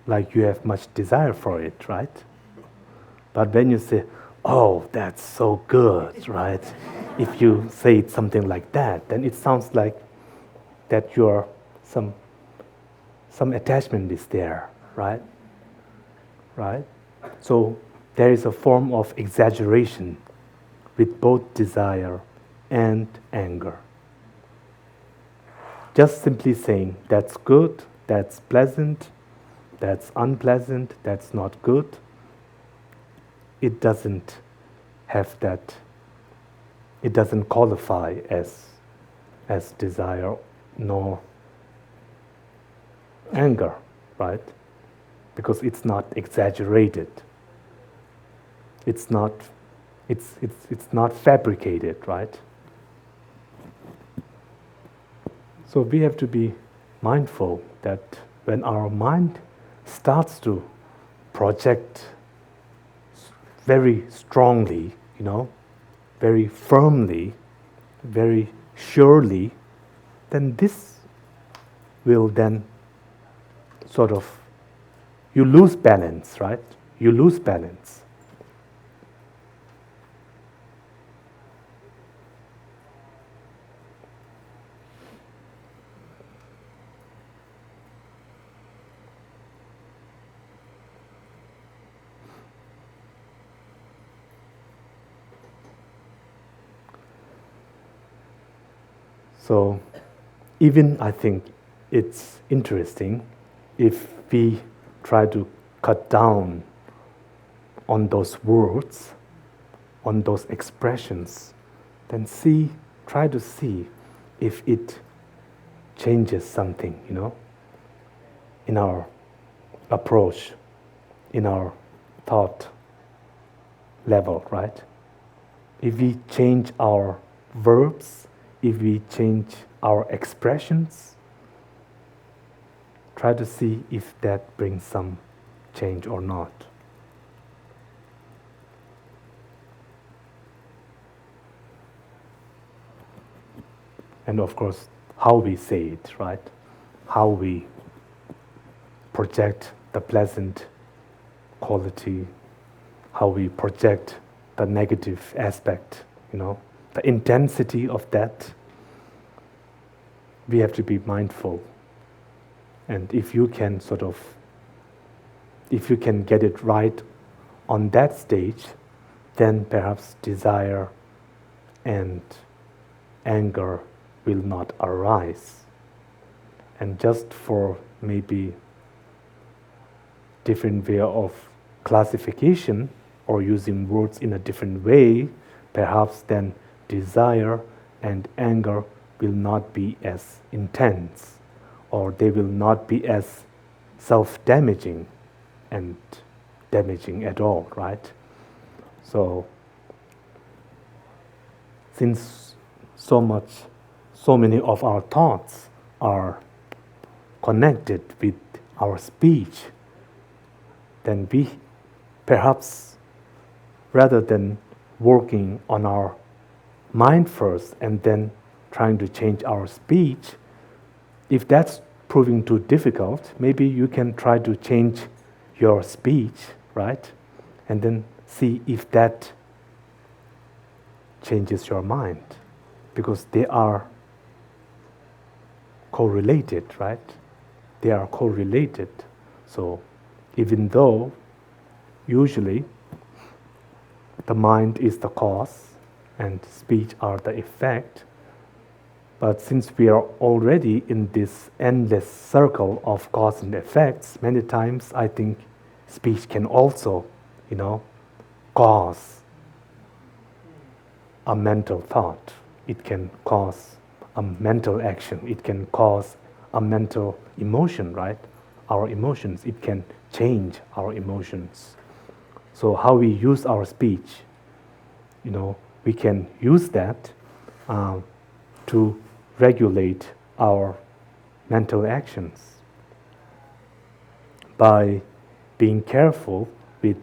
like you have much desire for it, right? But when you say, oh, that's so good, right? If you say something like that, then it sounds like that your some attachment is there, right? Right? So there is a form of exaggeration with both desire and anger. Just simply saying, that's good, that's pleasant, that's unpleasant, that's not good, it doesn't have that, it doesn't qualify as desire nor anger, right? Because it's not exaggerated. It's not fabricated, right? So we have to be mindful that when our mind starts to project very strongly, very firmly, very surely, then this will then sort of, you lose balance, right? You lose balance. So even I think it's interesting if we try to cut down on those words, on those expressions, then try to see if it changes something, in our approach, in our thought level, right? If we change our verbs, if we change our expressions, try to see if that brings some change or not. And of course, how we say it, right? How we project the pleasant quality, how we project the negative aspect, the intensity of that. We have to be mindful. And if you can get it right on that stage, then perhaps desire and anger will not arise. And just for maybe different way of classification or using words in a different way, perhaps then desire and anger will not be as intense, or they will not be as self-damaging and damaging at all, right? So, since so many of our thoughts are connected with our speech, then we perhaps, rather than working on our mind first and then trying to change our speech, if that's proving too difficult, maybe you can try to change your speech, right? And then see if that changes your mind, because they are correlated, right? They are correlated. So even though usually the mind is the cause and speech are the effect, but since we are already in this endless circle of cause and effects, many times I think speech can also, cause a mental thought. It can cause a mental action. It can cause a mental emotion, right? Our emotions. It can change our emotions. So how we use our speech, we can use that to regulate our mental actions by being careful with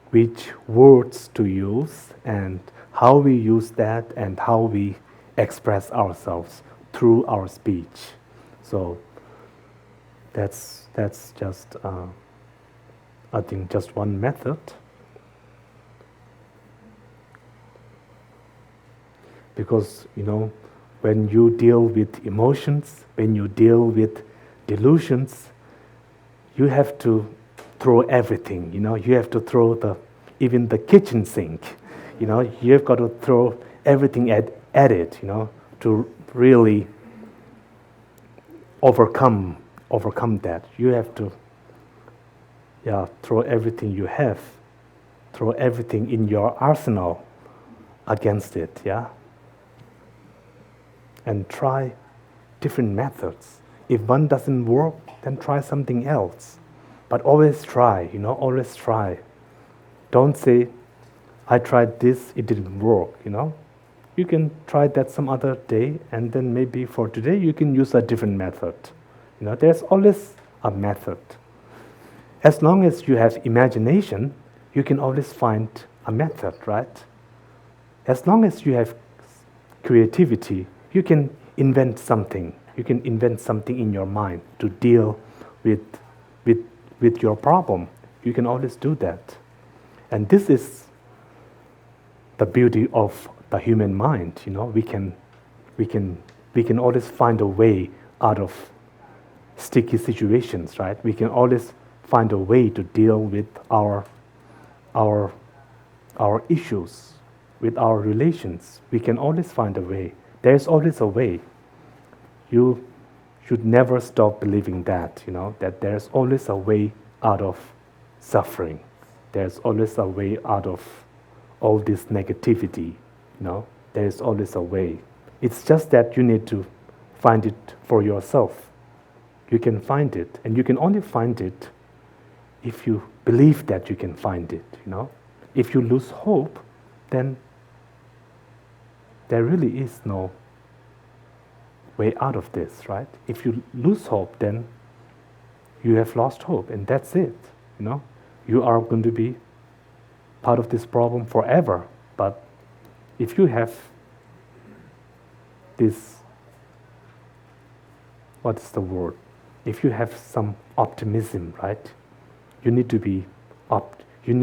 which words to use and how we use that and how we express ourselves through our speech. So that's just I think just one method. Because when you deal with emotions, when you deal with delusions, you have to throw everything. You have to throw even the kitchen sink. You have got to throw everything at it. To really overcome that. You have to throw everything you have, throw everything in your arsenal against it, and try different methods. If one doesn't work, then try something else. But always try, always try. Don't say, I tried this, it didn't work, You can try that some other day, and then maybe for today you can use a different method. There's always a method. As long as you have imagination, you can always find a method, right? As long as you have creativity, you can invent something. You can invent something in your mind to deal with your problem. You can always do that. And this is the beauty of the human mind. We can always find a way out of sticky situations, right? We can always find a way to deal with our issues, with our relations. We can always find a way. There is always a way. You should never stop believing that, that there's always a way out of suffering. There's always a way out of all this negativity, There is always a way. It's just that you need to find it for yourself. You can find it, and you can only find it if you believe that you can find it, If you lose hope, then there really is no way out of this, right? If you lose hope, then you have lost hope, and that's it, You are going to be part of this problem forever. But if you have this, what's the word? If you have some optimism, right? You need to be optimistic. You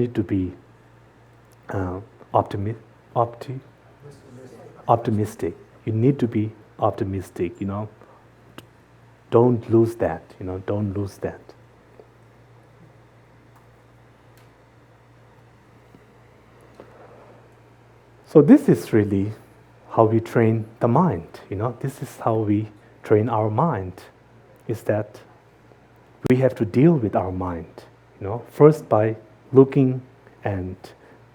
need to be optimistic, Don't lose that, Don't lose that. So this is really how we train the mind, This is how we train our mind, is that we have to deal with our mind, First by looking and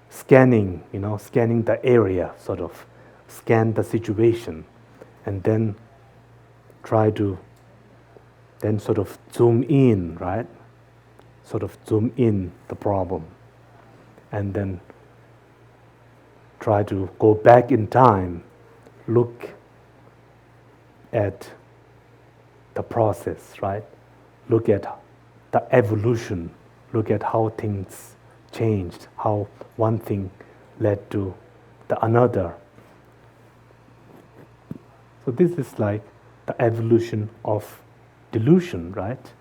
scanning, scanning the area, sort of scan the situation, and then try to then sort of zoom in, right? Sort of zoom in the problem, and then try to go back in time, look at the process, right? Look at the evolution, look at how things changed, how one thing led to the another. So this is like the evolution of delusion, right?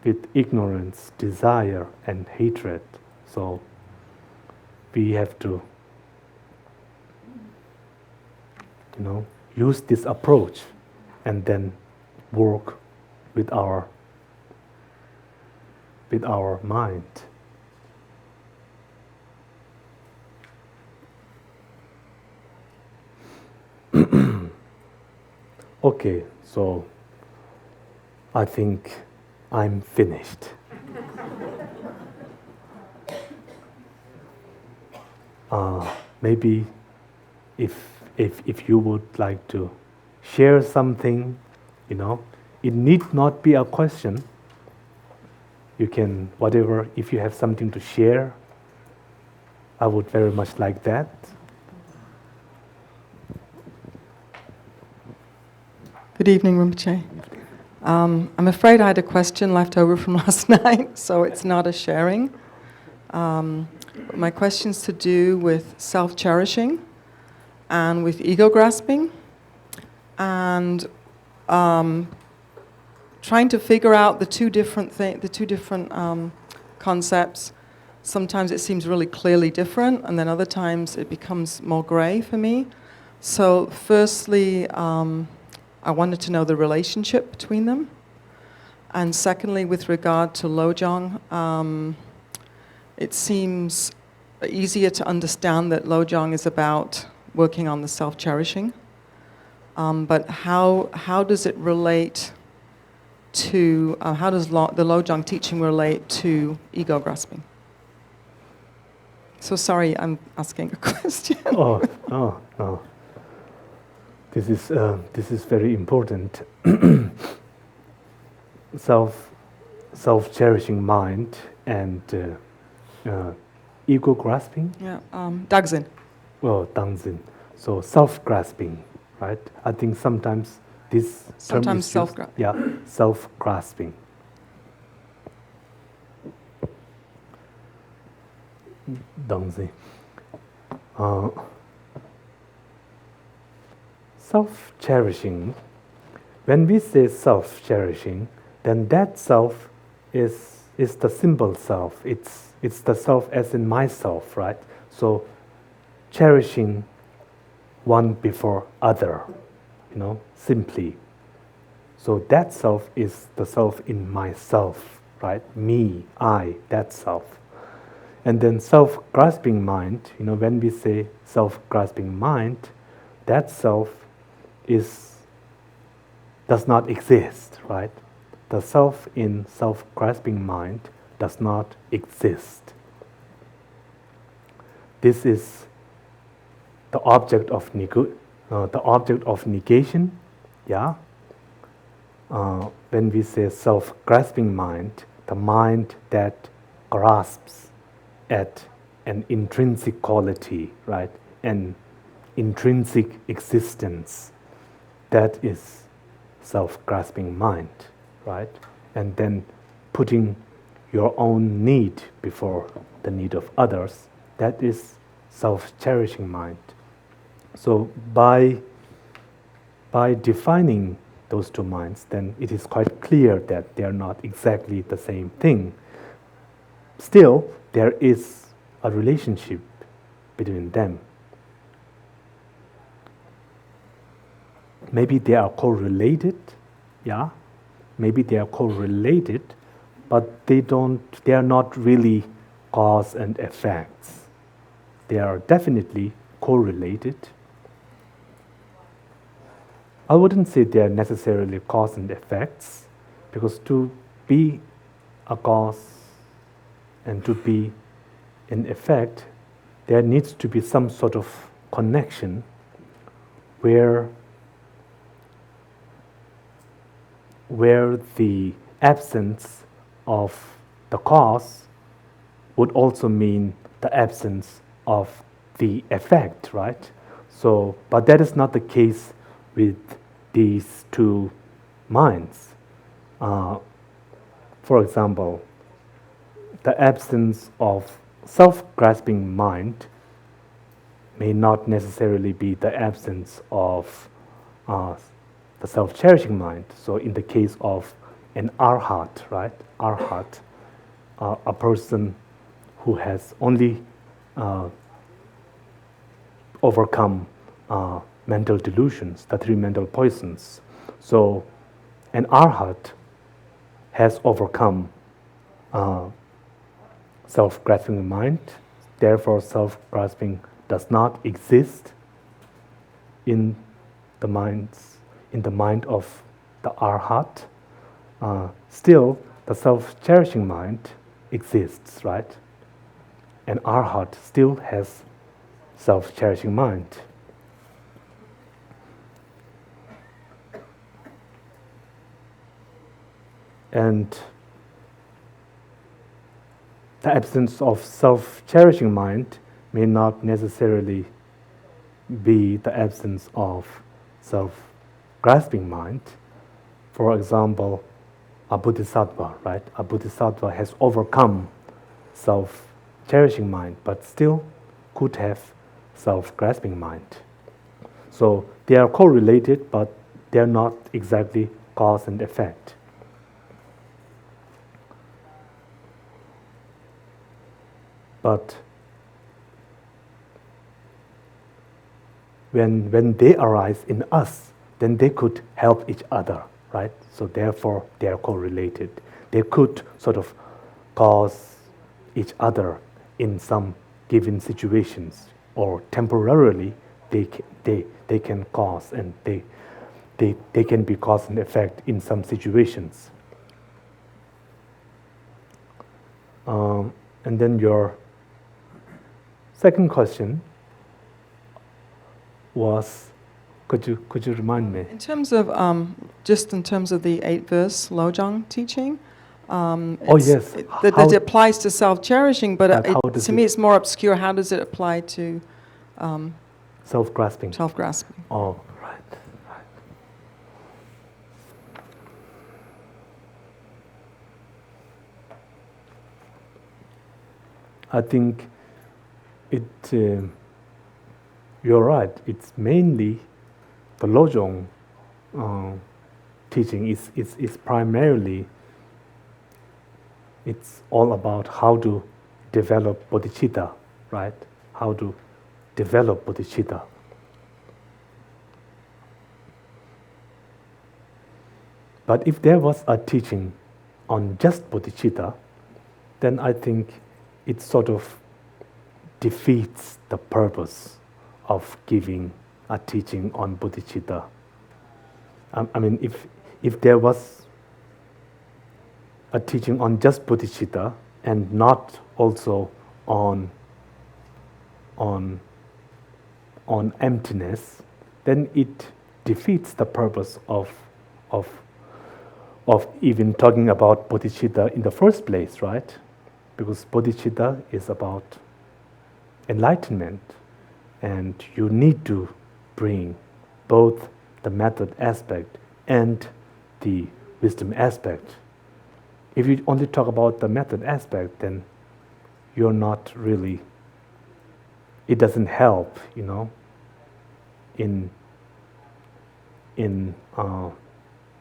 With ignorance, desire, and hatred. So we have to, use this approach and then work with our mind. Okay, so I think I'm finished. Maybe if you would like to share something, it need not be a question. You can, whatever, if you have something to share, I would very much like that. Good evening, Rinpoche. I'm afraid I had a question left over from last night, so it's not a sharing. My question's to do with self-cherishing and with ego grasping, and trying to figure out the two different concepts. Sometimes it seems really clearly different, and then other times it becomes more gray for me. So firstly, I wanted to know the relationship between them. And secondly, with regard to Lojong, it seems easier to understand that Lojong is about working on the self-cherishing. But how does it relate to, how does the Lojong teaching relate to ego grasping? So sorry, I'm asking a question. No. This is very important. Self-cherishing mind and ego grasping. Yeah, Dagzin. Well, Dangzin. So self-grasping, right? I think sometimes this term is self-grasping. Yeah, self-grasping. Dangzin. Self-cherishing. When we say self-cherishing, then that self is the simple self. It's the self as in myself, right? So cherishing one before other, simply. So that self is the self in myself, right? Me, I, that self. And then self-grasping mind, when we say self-grasping mind, that self does not exist, right? The self in self-grasping mind does not exist. This is the object of negation. Yeah. When we say self-grasping mind, the mind that grasps at an intrinsic quality, right? An intrinsic existence. That is self-grasping mind, right? And then putting your own need before the need of others, that is self-cherishing mind. So by defining those two minds, then it is quite clear that they are not exactly the same thing. Still, there is a relationship between them. Maybe they are correlated, yeah. Maybe they are correlated, but they are not really cause and effects. They are definitely correlated. I wouldn't say they are necessarily cause and effects, because to be a cause and to be an effect, there needs to be some sort of connection where the absence of the cause would also mean the absence of the effect, right? So, but that is not the case with these two minds. For example, the absence of self-grasping mind may not necessarily be the absence of the self-cherishing mind. So in the case of an arhat, right? Arhat, a person who has only overcome mental delusions, the three mental poisons. So an arhat has overcome self-grasping mind. Therefore, self-grasping does not exist in the mind of the arhat. Still, the self-cherishing mind exists, right? And arhat still has self-cherishing mind. And the absence of self-cherishing mind may not necessarily be the absence of self-grasping mind. For example, a bodhisattva, right? A bodhisattva has overcome self-cherishing mind, but still could have self-grasping mind. So they are correlated, but they are not exactly cause and effect. But when they arise in us, then they could help each other, right? So therefore, they are correlated. They could sort of cause each other in some given situations, or temporarily they can cause, and they can be cause and effect in some situations. And then your second question was, could you remind me? In terms of just in terms of the 8-verse Lojong teaching, yes, that it applies to self-cherishing, but to me it's more obscure. How does it apply to self-grasping? Self-grasping. Oh, right. I think you're right. It's mainly the Lojong teaching is primarily, it's all about how to develop bodhicitta, right? How to develop bodhicitta. But if there was a teaching on just bodhicitta, then I think it sort of defeats the purpose of giving a teaching on bodhicitta. I mean, if there was a teaching on just bodhicitta and not also on emptiness, then it defeats the purpose of even talking about bodhicitta in the first place, right? because bodhicitta is about enlightenment, and you need to bring both the method aspect and the wisdom aspect. If you only talk about the method aspect, then you're not really, it doesn't help, in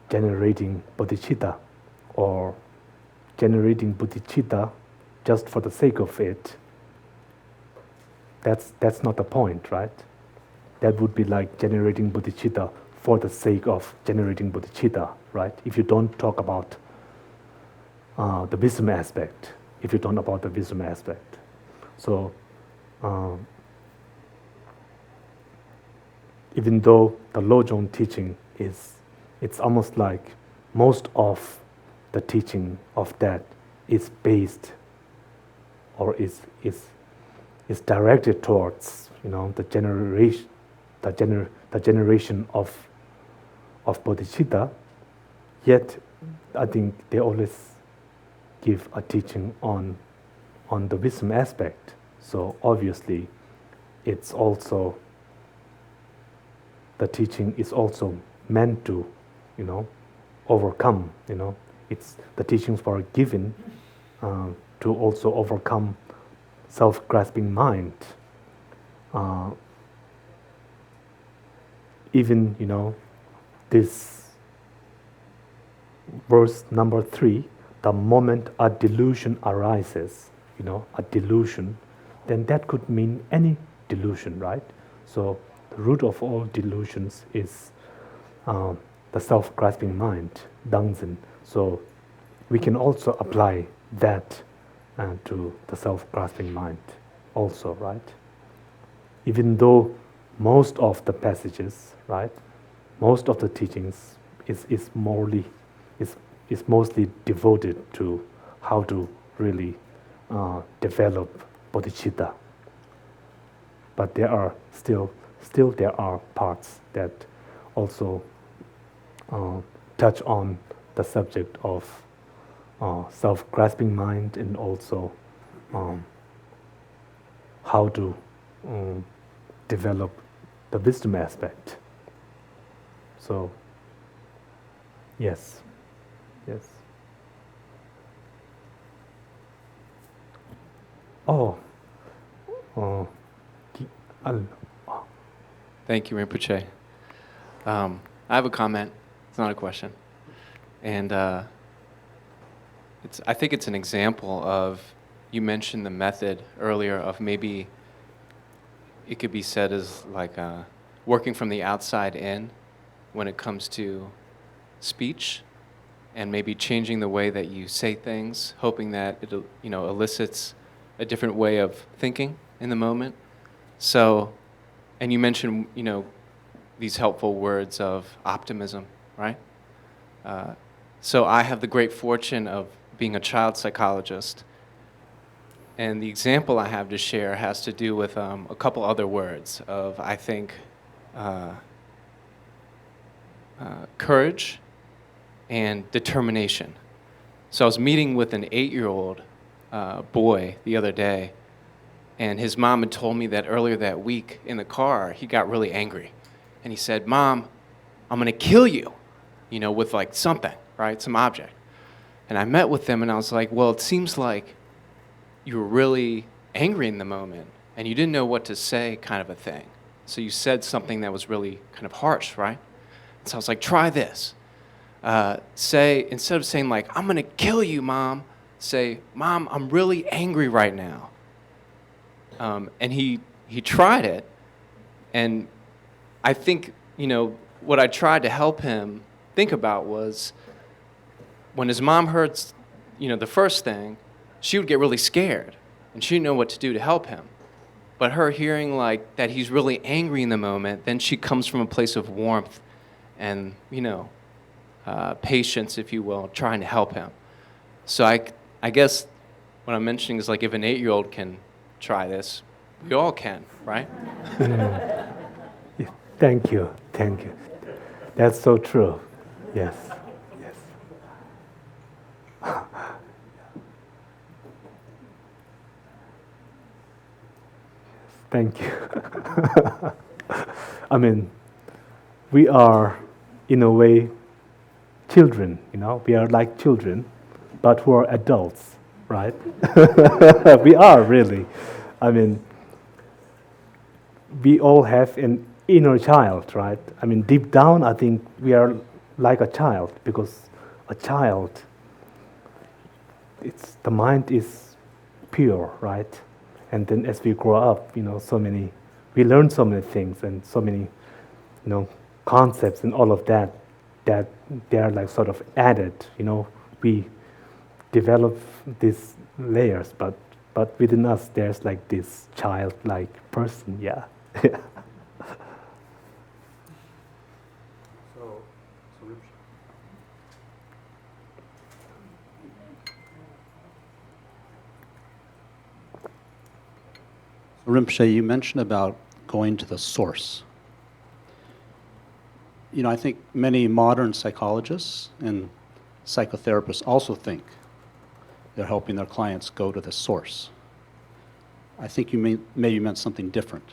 generating bodhicitta, or generating bodhicitta just for the sake of it. That's not the point, right? That would be like generating bodhicitta for the sake of generating bodhicitta, right? If you don't talk about the wisdom aspect, So, even though the Lojong teaching it's almost like most of the teaching of that is based, or is directed towards, the generation of bodhicitta. Yet, I think they always give a teaching on the wisdom aspect. So obviously, it's also, the teaching is also meant to, overcome. It's the teachings were given to also overcome self-grasping mind. Even, this verse number 3, the moment a delusion arises, a delusion, then that could mean any delusion, right? So the root of all delusions is the self-grasping mind, dangzhen. So we can also apply that to the self-grasping mind also, right? Even though most of the passages, right, most of the teachings is mostly devoted to how to really develop bodhicitta. But there are still there are parts that also touch on the subject of self-grasping mind, and also how to develop the wisdom aspect. So, yes. Thank you, Rinpoche. I have a comment. It's not a question. And I think it's an example of, you mentioned the method earlier of, maybe it could be said as like working from the outside in when it comes to speech, and maybe changing the way that you say things, hoping that it elicits a different way of thinking in the moment. So, and you mentioned these helpful words of optimism, right? So I have the great fortune of being a child psychologist, and the example I have to share has to do with a couple other words of, I think, courage and determination. So I was meeting with an 8-year-old boy the other day, and his mom had told me that earlier that week in the car, he got really angry. And he said, "Mom, I'm gonna kill you," with like something, right? Some object. And I met with him and I was like, "Well, it seems like you were really angry in the moment and you didn't know what to say," kind of a thing. So you said something that was really kind of harsh, right? So I was like, "Try this. Say, instead of saying like, 'I'm gonna kill you, Mom,' say, 'Mom, I'm really angry right now.'" And he tried it, and I think, what I tried to help him think about was, when his mom heard, the first thing, she would get really scared, and she didn't know what to do to help him. But her hearing like that he's really angry in the moment, then she comes from a place of warmth and, patience, if you will, trying to help him. So I guess what I'm mentioning is, like, if an 8-year-old can try this, we all can, right? Thank you. That's so true. Yes. Thank you. I mean, we are, in a way, children, we are like children, but who are adults, right? We are really. I mean, we all have an inner child, right? I mean, deep down, I think we are like a child, because a child, the mind is pure, right? And then as we grow up, we learn so many things and so many, concepts and all of that they are like sort of added, we develop these layers, but within us there's like this childlike person, yeah. So Rinpoche. Rinpoche, you mentioned about going to the source. I think many modern psychologists and psychotherapists also think they're helping their clients go to the source. I think you maybe meant something different.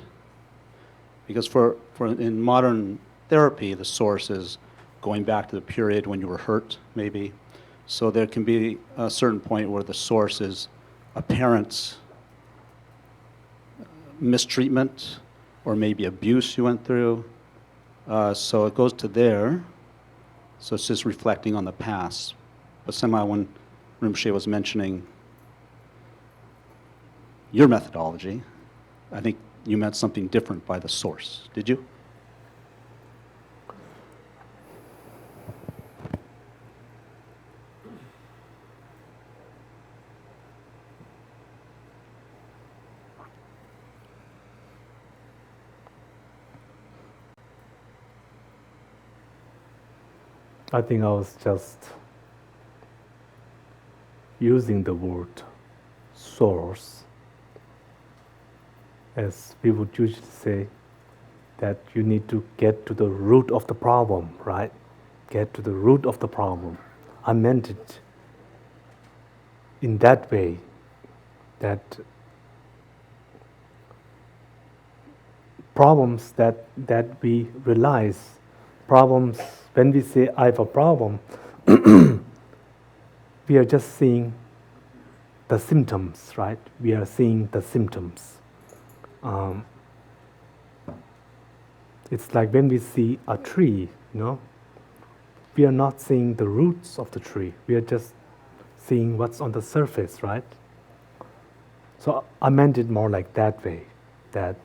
Because for in modern therapy, the source is going back to the period when you were hurt, maybe. So there can be a certain point where the source is a parent's mistreatment or maybe abuse you went through. So it goes to there. So it's just reflecting on the past. But somehow when Rinpoche was mentioning your methodology, I think you meant something different by the source. Did you? I think I was just using the word source, as we would usually say that you need to get to the root of the problem, right? Get to the root of the problem. I meant it in that way, that problems that we realize, problems, when we say I have a problem, we are just seeing the symptoms, right? We are seeing the symptoms. It's like when we see a tree, we are not seeing the roots of the tree. We are just seeing what's on the surface, right? So I meant it more like that way, that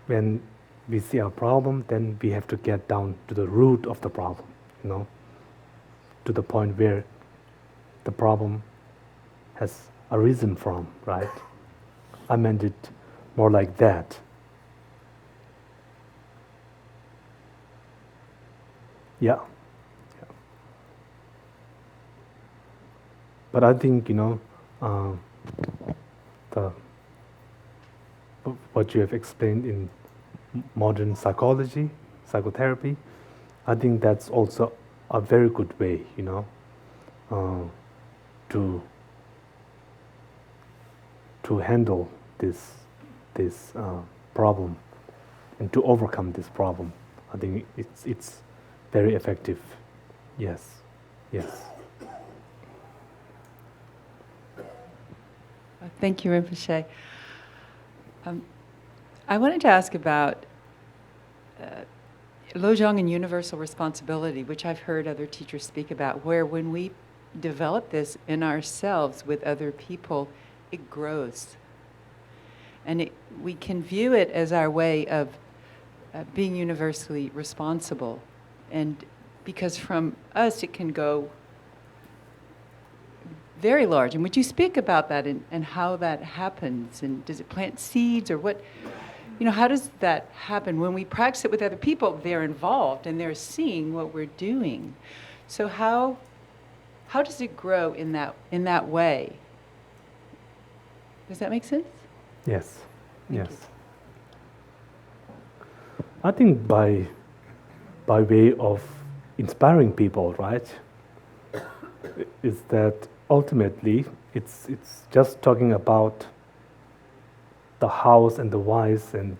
when we see a problem, then we have to get down to the root of the problem, to the point where the problem has arisen from, right? I meant it more like that. Yeah. But I think, what you have explained in modern psychology, psychotherapy, I think that's also a very good way, to handle this problem and to overcome this problem. I think it's very effective. Yes. Thank you, Rinpoche. I wanted to ask about Lojong and universal responsibility, which I've heard other teachers speak about, where when we develop this in ourselves with other people, it grows. And we can view it as our way of being universally responsible. And because from us, it can go very large. And would you speak about that and how that happens? And does it plant seeds or what? How does that happen? When we practice it with other people, they're involved and they're seeing what we're doing. So how does it grow in that way? Does that make sense? Yes. Thank Yes. you. I think by way of inspiring people, right? Is that ultimately it's just talking about the hows and the whys and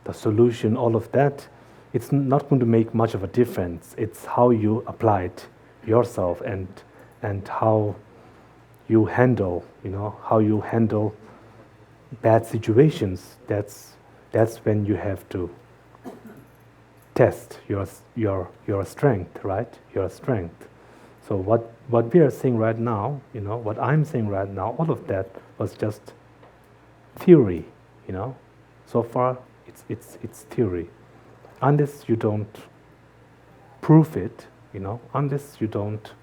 the solution, all of that, it's not going to make much of a difference. It's how you apply it yourself and how you handle, how you handle bad situations. That's when you have to test your strength, right? Your strength. So what we are saying right now, what I'm saying right now, all of that was just theory, So far, it's theory. Unless you don't prove it, unless you don't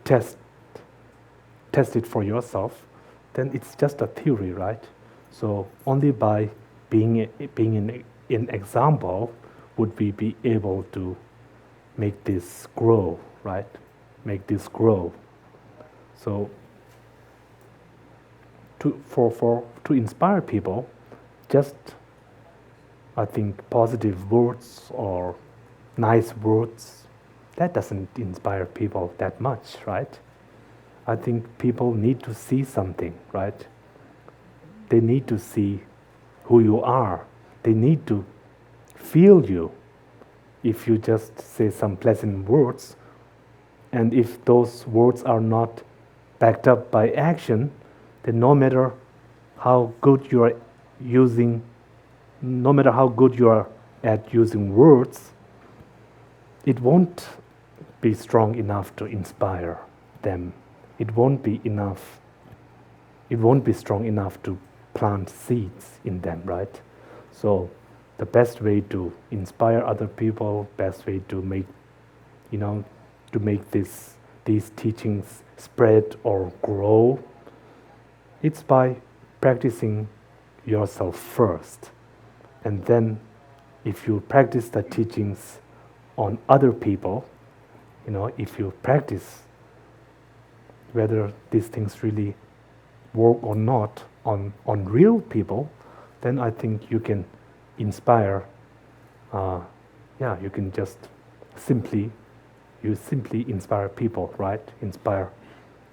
test it for yourself, then it's just a theory, right? So only by being an example would we be able to make this grow, right? Make this grow. So to inspire people, just I think positive words or nice words, that doesn't inspire people that much, right? I think people need to see something, right? They need to see who you are. They need to feel you. If you just say some pleasant words, and if those words are not backed up by action, then no matter how good you are at using words, it won't be strong enough to inspire them. It won't be enough. It won't be strong enough to plant seeds in them, right? So the best way to inspire other people, best way to make, these teachings spread or grow, it's by practicing yourself first. And then if you practice the teachings on other people, if you practice whether these things really work or not on real people, then I think you can inspire, you can just simply inspire people, right? Inspire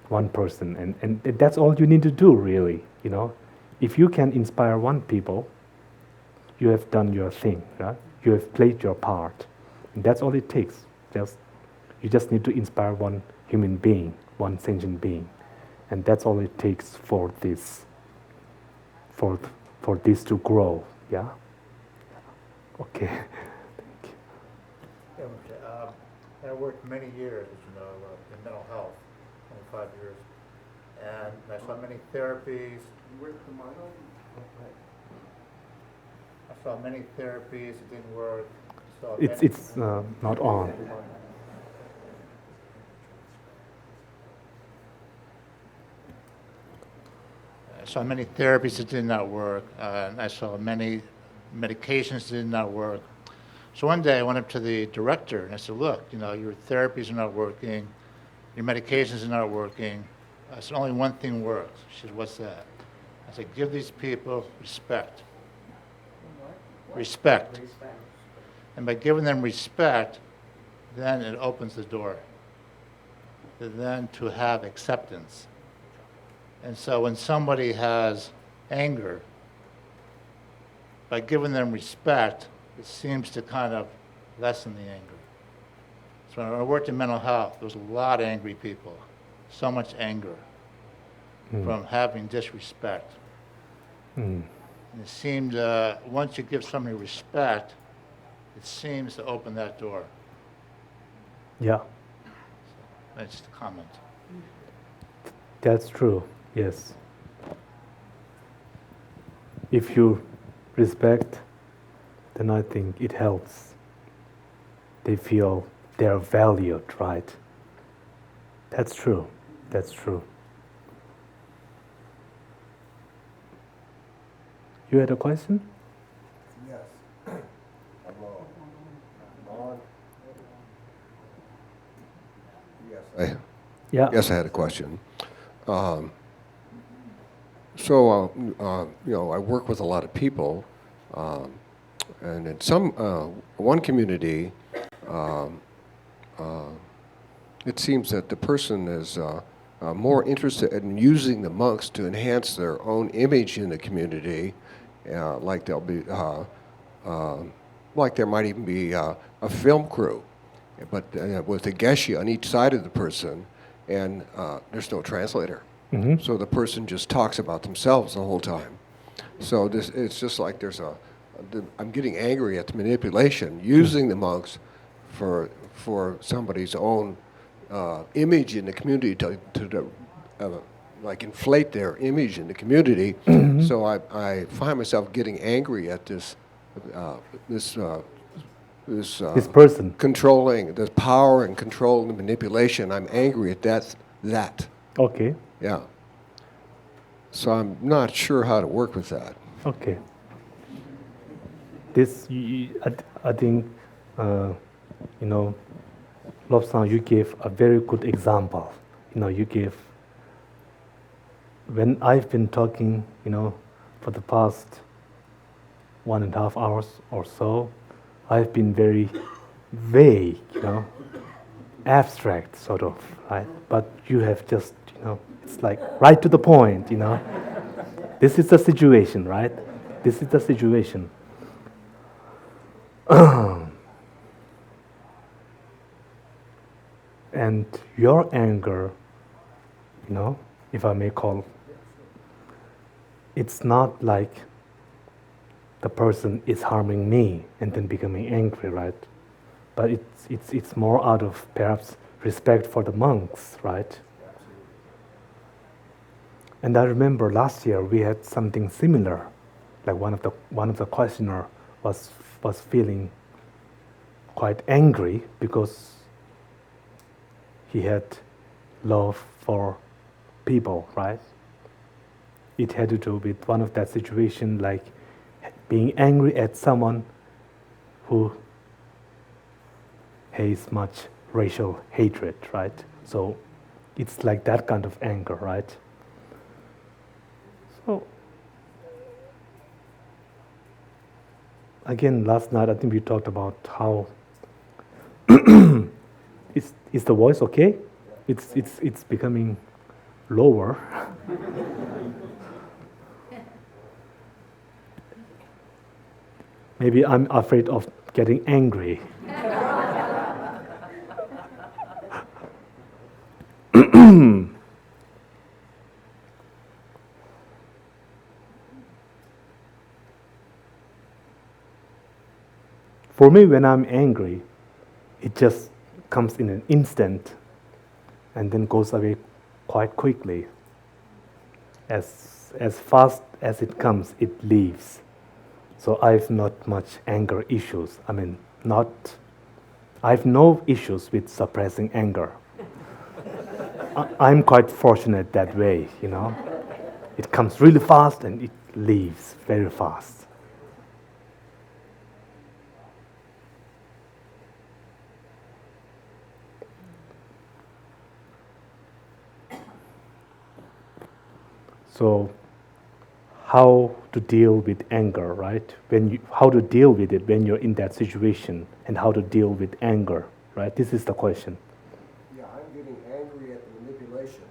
one person, and that's all you need to do, really, If you can inspire one people, you have done your thing, right? You have played your part. And that's all it takes. You just need to inspire one human being, one sentient being. And that's all it takes for this to grow, yeah? Okay. Thank you. Yeah, okay. I worked many years, as you know, in mental health, 25 years. And I saw many therapies. I saw many therapies, it didn't work. It's not on. I saw many therapies that did not work. And I saw many medications that did not work. So one day I went up to the director and I said, look, your therapies are not working, your medications are not working. I said, only one thing works. She said, what's that? I said, give these people respect. Respect. And by giving them respect, then it opens the door. Then to have acceptance. And so when somebody has anger, by giving them respect, it seems to kind of lessen the anger. So when I worked in mental health, there was a lot of angry people, so much anger from having disrespect. And it seemed once you give somebody respect, it seems to open that door. Yeah. So that's just a comment. That's true, yes. If you respect, then I think it helps. They feel they're valued, right? That's true. That's true. You had a question? Yes. On. Yes. Yeah. Yes, I had a question. I work with a lot of people, and in one community, it seems that the person is more interested in using the monks to enhance their own image in the community, like they'll be, like there might even be a film crew, but with the Geshe on each side of the person, and there's no translator. Mm-hmm. So the person just talks about themselves the whole time. So it's just like I'm getting angry at the manipulation, using the monks for somebody's own image in the community to like inflate their image in the community. Mm-hmm. So I find myself getting angry at this person controlling, the power and control and the manipulation. I'm angry at that. Okay. Yeah. So I'm not sure how to work with that. Okay. This, I think, Lobsang, you gave a very good example. You gave, when I've been talking, for the past 1.5 hours or so, I've been very vague, abstract sort of, right? But you have just, it's like right to the point, This is the situation, right? This is the situation. And your anger, if I may call, it's not like the person is harming me and then becoming angry, right? But it's more out of perhaps respect for the monks, right? And I remember last year we had something similar. Like one of the questioner was feeling quite angry because he had love for people, right? It had to do with one of that situation, like being angry at someone who has much racial hatred, right? So it's like that kind of anger, right? So again, last night I think we talked about how is the voice okay? It's becoming lower. Maybe I'm afraid of getting angry. For me, when I'm angry, it just comes in an instant and then goes away quite quickly. As fast as it comes, it leaves. So I've not much anger issues. I've no issues with suppressing anger. I'm quite fortunate that way, It comes really fast and it leaves very fast. So, how to deal with anger, right? How to deal with it when you're in that situation, and how to deal with anger, right? This is the question. Yeah, I'm getting angry at the manipulation,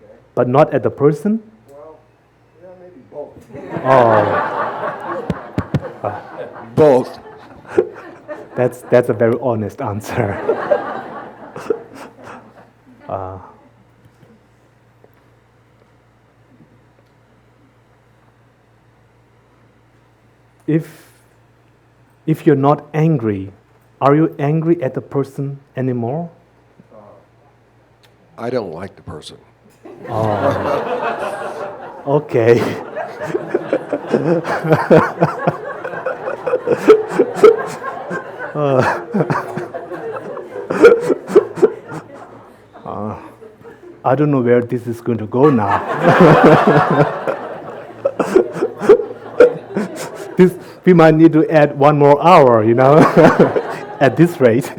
okay? But not at the person? Well, yeah, maybe both. Oh. Both. That's a very honest answer. If you're not angry, are you angry at the person anymore? I don't like the person. Okay. I don't know where this is going to go now. We might need to add 1 more hour, at this rate.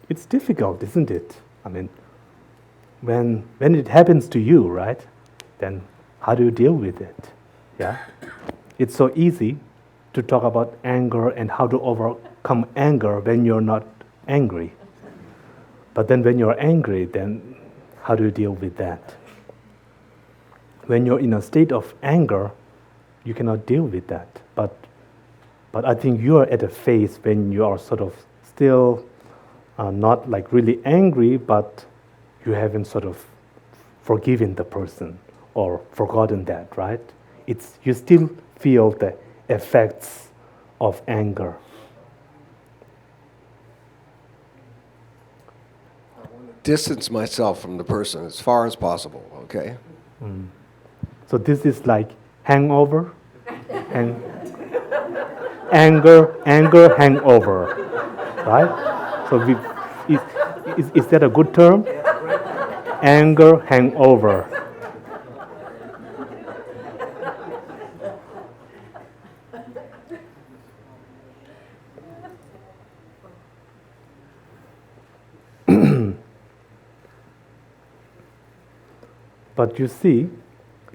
It's difficult, isn't it? When it happens to you, right? Then how do you deal with it? Yeah, it's so easy to talk about anger and how to overcome anger when you're not angry. But then when you're angry, then how do you deal with that? When you're in a state of anger, you cannot deal with that. But I think you are at a phase when you are sort of still not like really angry, but you haven't sort of forgiven the person or forgotten that, right? You still feel the effects of anger. Distance myself from the person as far as possible, okay? So this is like hangover, anger, hangover, right? So is that a good term? Anger, hangover. But you see,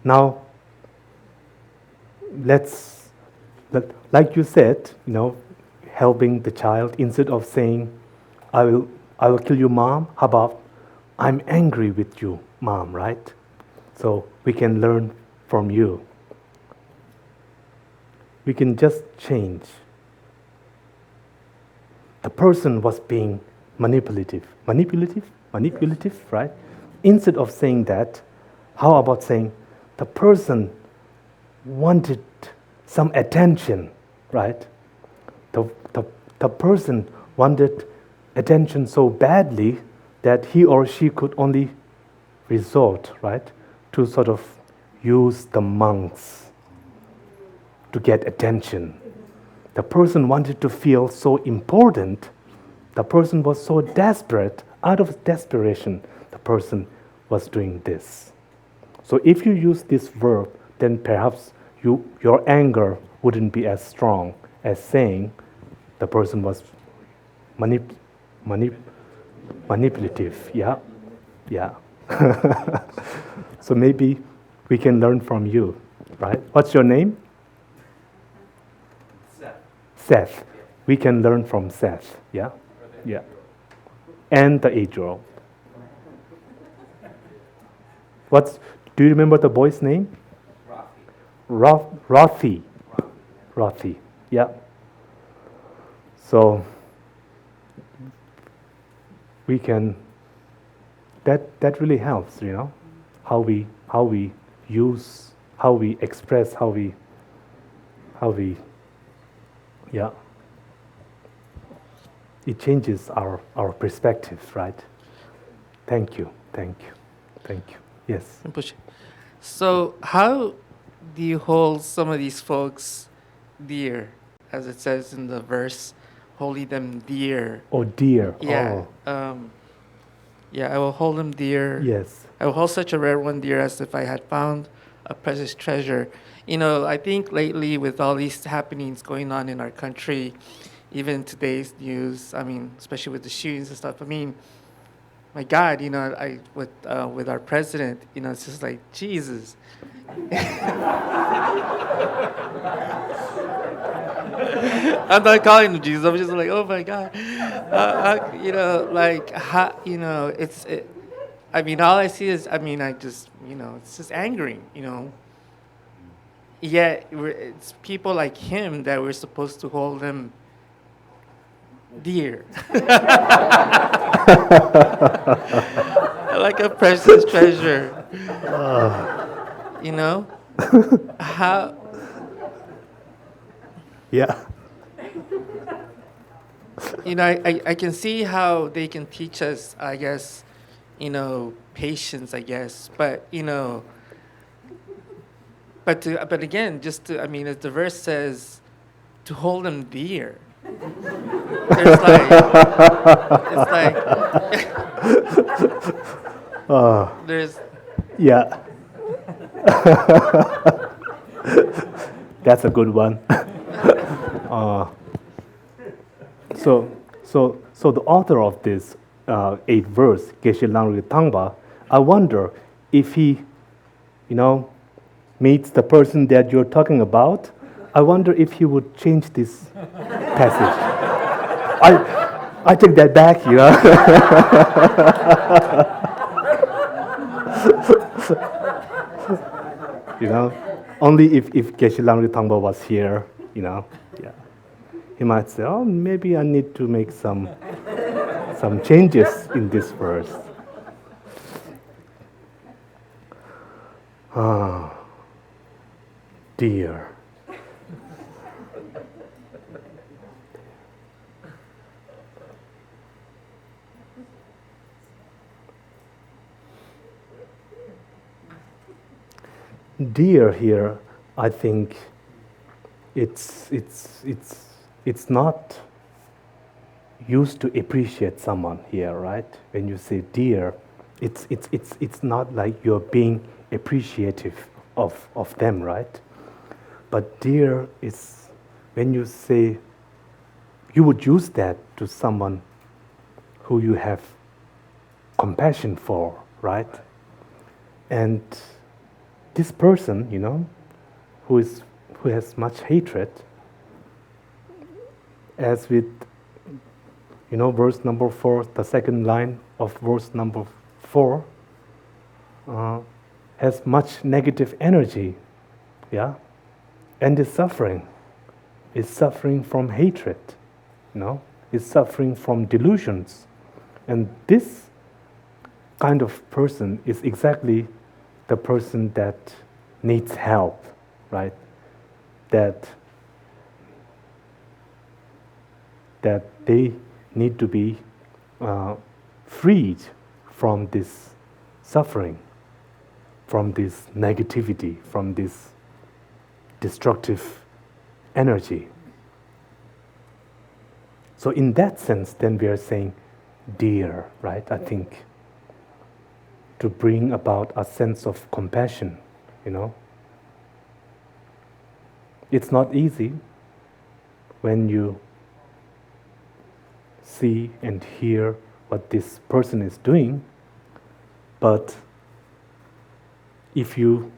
now like you said, helping the child, instead of saying, I will kill you, mom, how about, I'm angry with you, mom, right? So we can learn from you. We can just change. The person was being manipulative, right? Instead of saying that, how about saying, the person wanted some attention, right? The person wanted attention so badly that he or she could only resort, right, to sort of use the monks to get attention. The person wanted to feel so important. The person was so desperate. Out of desperation, the person was doing this. So if you use this verb, then perhaps your anger wouldn't be as strong as saying the person was manipulative. Yeah. So maybe we can learn from you, right? What's your name? Seth. We can learn from Seth. Yeah. And the 8-year-old. Do you remember the boy's name? Rafi. Yeah. So we can. That really helps, how we use, how we express, how we. Yeah. It changes our perspectives, right? Thank you. Yes. Rinpoche. So how do you hold some of these folks dear, as it says in the verse, holding them dear? Oh, dear. Yeah. Oh. I will hold them dear. Yes. I will hold such a rare one dear as if I had found a precious treasure. I think lately with all these happenings going on in our country, even today's news, especially with the shootings and stuff, my God, with our president, it's just like, Jesus. I'm not calling him Jesus. I'm just like, oh my God. All I see is, it's just angering, Yet it's people like him that we're supposed to hold them dear. Like a precious treasure. How? Yeah. I can see how they can teach us, I guess, patience, I guess. But, but again, as the verse says, to hold them dear. It's like there's. Yeah. That's a good one. So the author of this 8th verse, Geshe Langri Tangpa, I wonder if he, meets the person that you're talking about, I wonder if he would change this passage. I take that back, you know. You know, only if Geshe Langri Tangpa was here, you know, yeah. He might say, oh, maybe I need to make some changes in this verse. Ah, dear. Dear here, I think it's not used to appreciate someone here, right? When you say dear, it's not like you're being appreciative of them, right? But dear is when you say, you would use that to someone who you have compassion for, right? And this person, you know, who has much hatred, as with, you know, verse number 4, the second line of verse number 4, has much negative energy, yeah, and is suffering from hatred, you know, is suffering from delusions, and this kind of person is exactly the person that needs help, right? That they need to be freed from this suffering, from this negativity, from this destructive energy. So in that sense, then we are saying dear, right? I think to bring about a sense of compassion, you know. It's not easy when you see and hear what this person is doing, but if you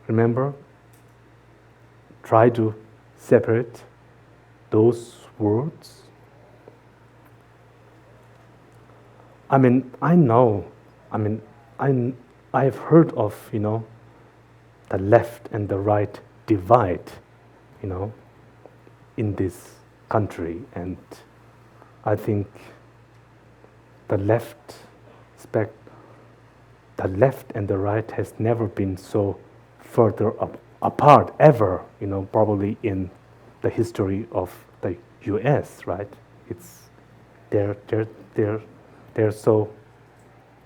remember, try to separate those words. I've heard of, you know, the left and the right divide, you know, in this country, and I think the left and the right has never been so further apart ever, you know, probably in the history of the U.S., right? They're so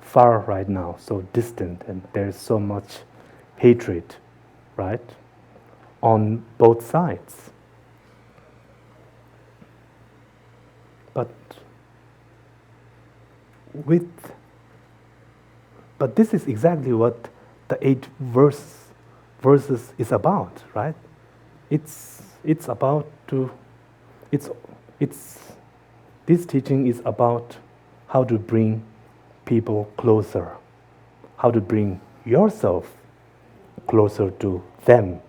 far right now, so distant, and there's so much hatred, right, on both sides. But this is exactly what the 8 verses is about, right? This teaching is about how to bring people closer, how to bring yourself closer to them.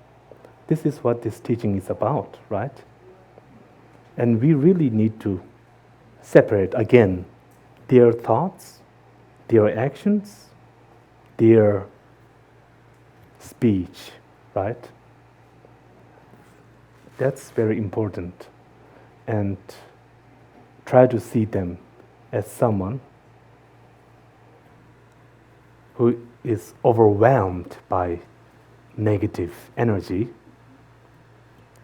This is what this teaching is about, right? And we really need to separate again their thoughts, their actions, their speech, right? That's very important. And try to see them as someone who is overwhelmed by negative energy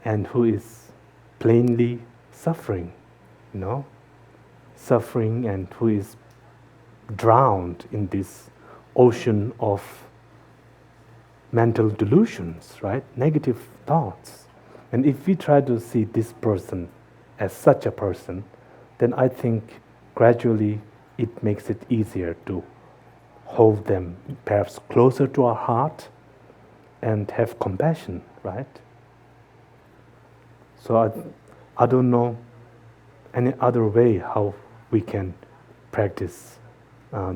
and who is plainly suffering, you know, suffering, and who is drowned in this ocean of mental delusions, right? Negative thoughts. And if we try to see this person as such a person, then I think gradually it makes it easier to hold them perhaps closer to our heart and have compassion, right? So I don't know any other way how we can practice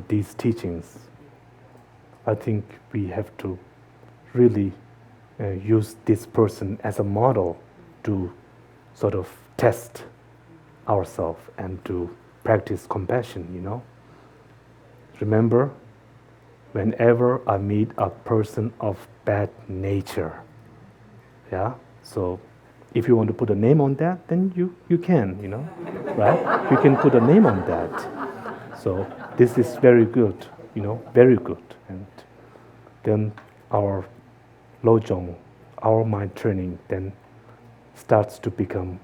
these teachings. I think we have to really use this person as a model to sort of test ourselves and to practice compassion, Remember, whenever I meet a person of bad nature, so if you want to put a name on that, then you can, right? You can put a name on that. So this is very good, very good. And then our Lojong, our mind training then starts to become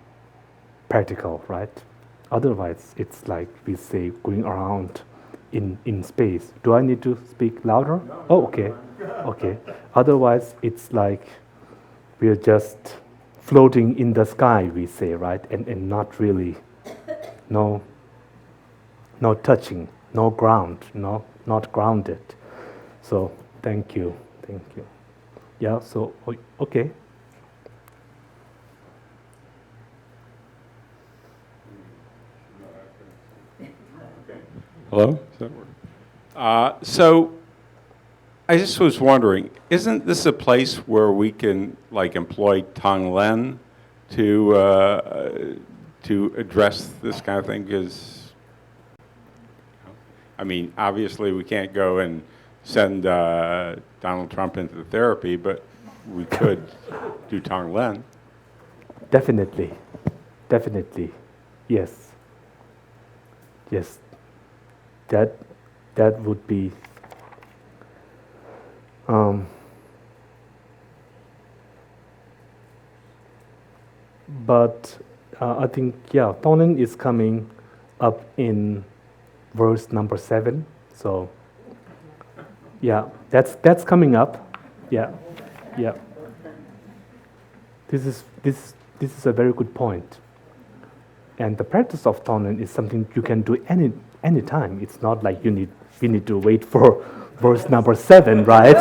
practical, right? Otherwise, it's like we say going around in space. Do I need to speak louder? Oh, okay. Okay. Otherwise, it's like we're just floating in the sky, we say, right? And not really, no touching, no ground, not grounded. So, thank you. Yeah, so, okay. Hello? So I just was wondering, isn't this a place where we can employ Tonglen to address this kind of thing? Because, obviously we can't go and send Donald Trump into therapy, but we could do Tonglen. Definitely, yes. That would be but I think Tonglen is coming up in verse number 7. So that's coming up. Yeah. This is a very good point. And the practice of Tonglen is something you can do any time. It's not like we need to wait for verse number 7, right?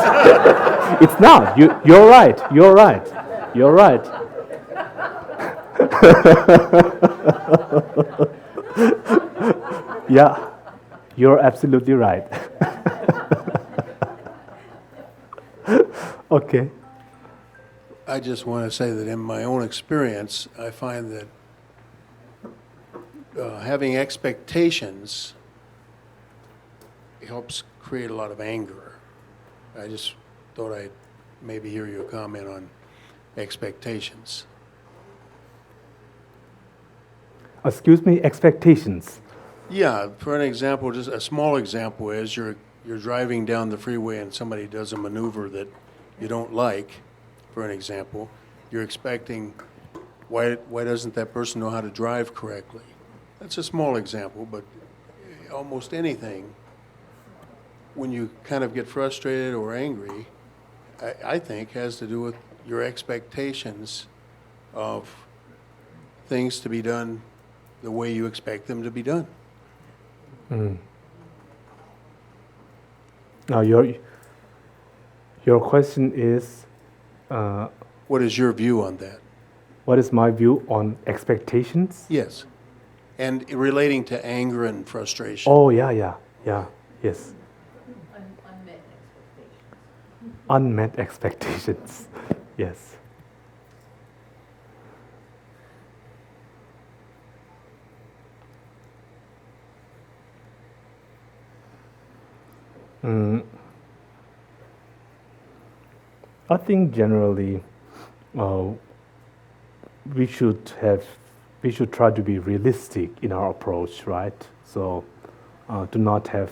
It's not. You're right. Yeah, you're absolutely right. Okay. I just want to say that in my own experience, I find that having expectations helps create a lot of anger. I just thought I'd maybe hear your comment on expectations. Excuse me, expectations. Yeah, for an example, just a small example is you're driving down the freeway and somebody does a maneuver that you don't like, for an example. You're expecting, why doesn't that person know how to drive correctly? That's a small example, but almost anything, when you kind of get frustrated or angry, I think has to do with your expectations of things to be done the way you expect them to be done. Now your question is, what is your view on that? What is my view on expectations? Yes, and relating to anger and frustration. Oh yeah, yes. Unmet expectations, yes. I think generally we should try to be realistic in our approach, right? So do not have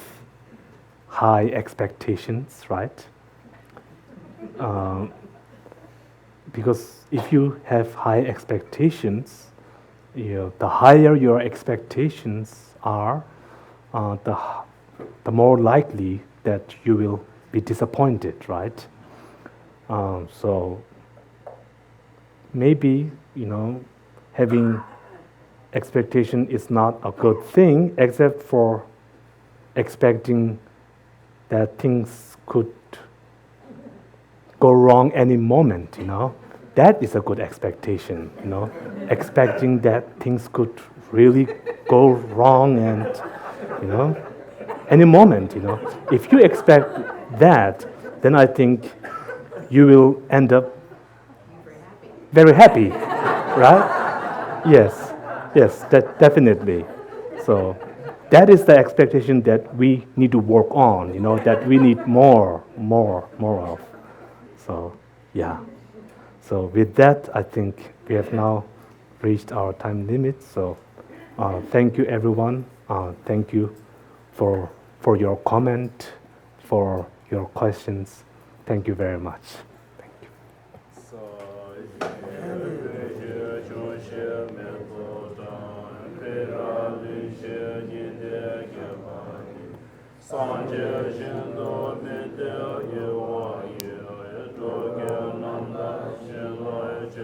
high expectations, right? Because if you have high expectations, the higher your expectations are, the more likely that you will be disappointed, right? So maybe, having expectation is not a good thing, except for expecting that things could go wrong any moment, That is a good expectation, Expecting that things could really go wrong and, any moment, If you expect that, then I think you will end up very happy, right? Yes, yes, definitely. So that is the expectation that we need to work on, that we need more of. So, yeah. So with that, I think we have now reached our time limit. So thank you, everyone. Thank you for your comment, for your questions. Thank you very much. Thank you. 上界行多面的有我有，多个南大行来就。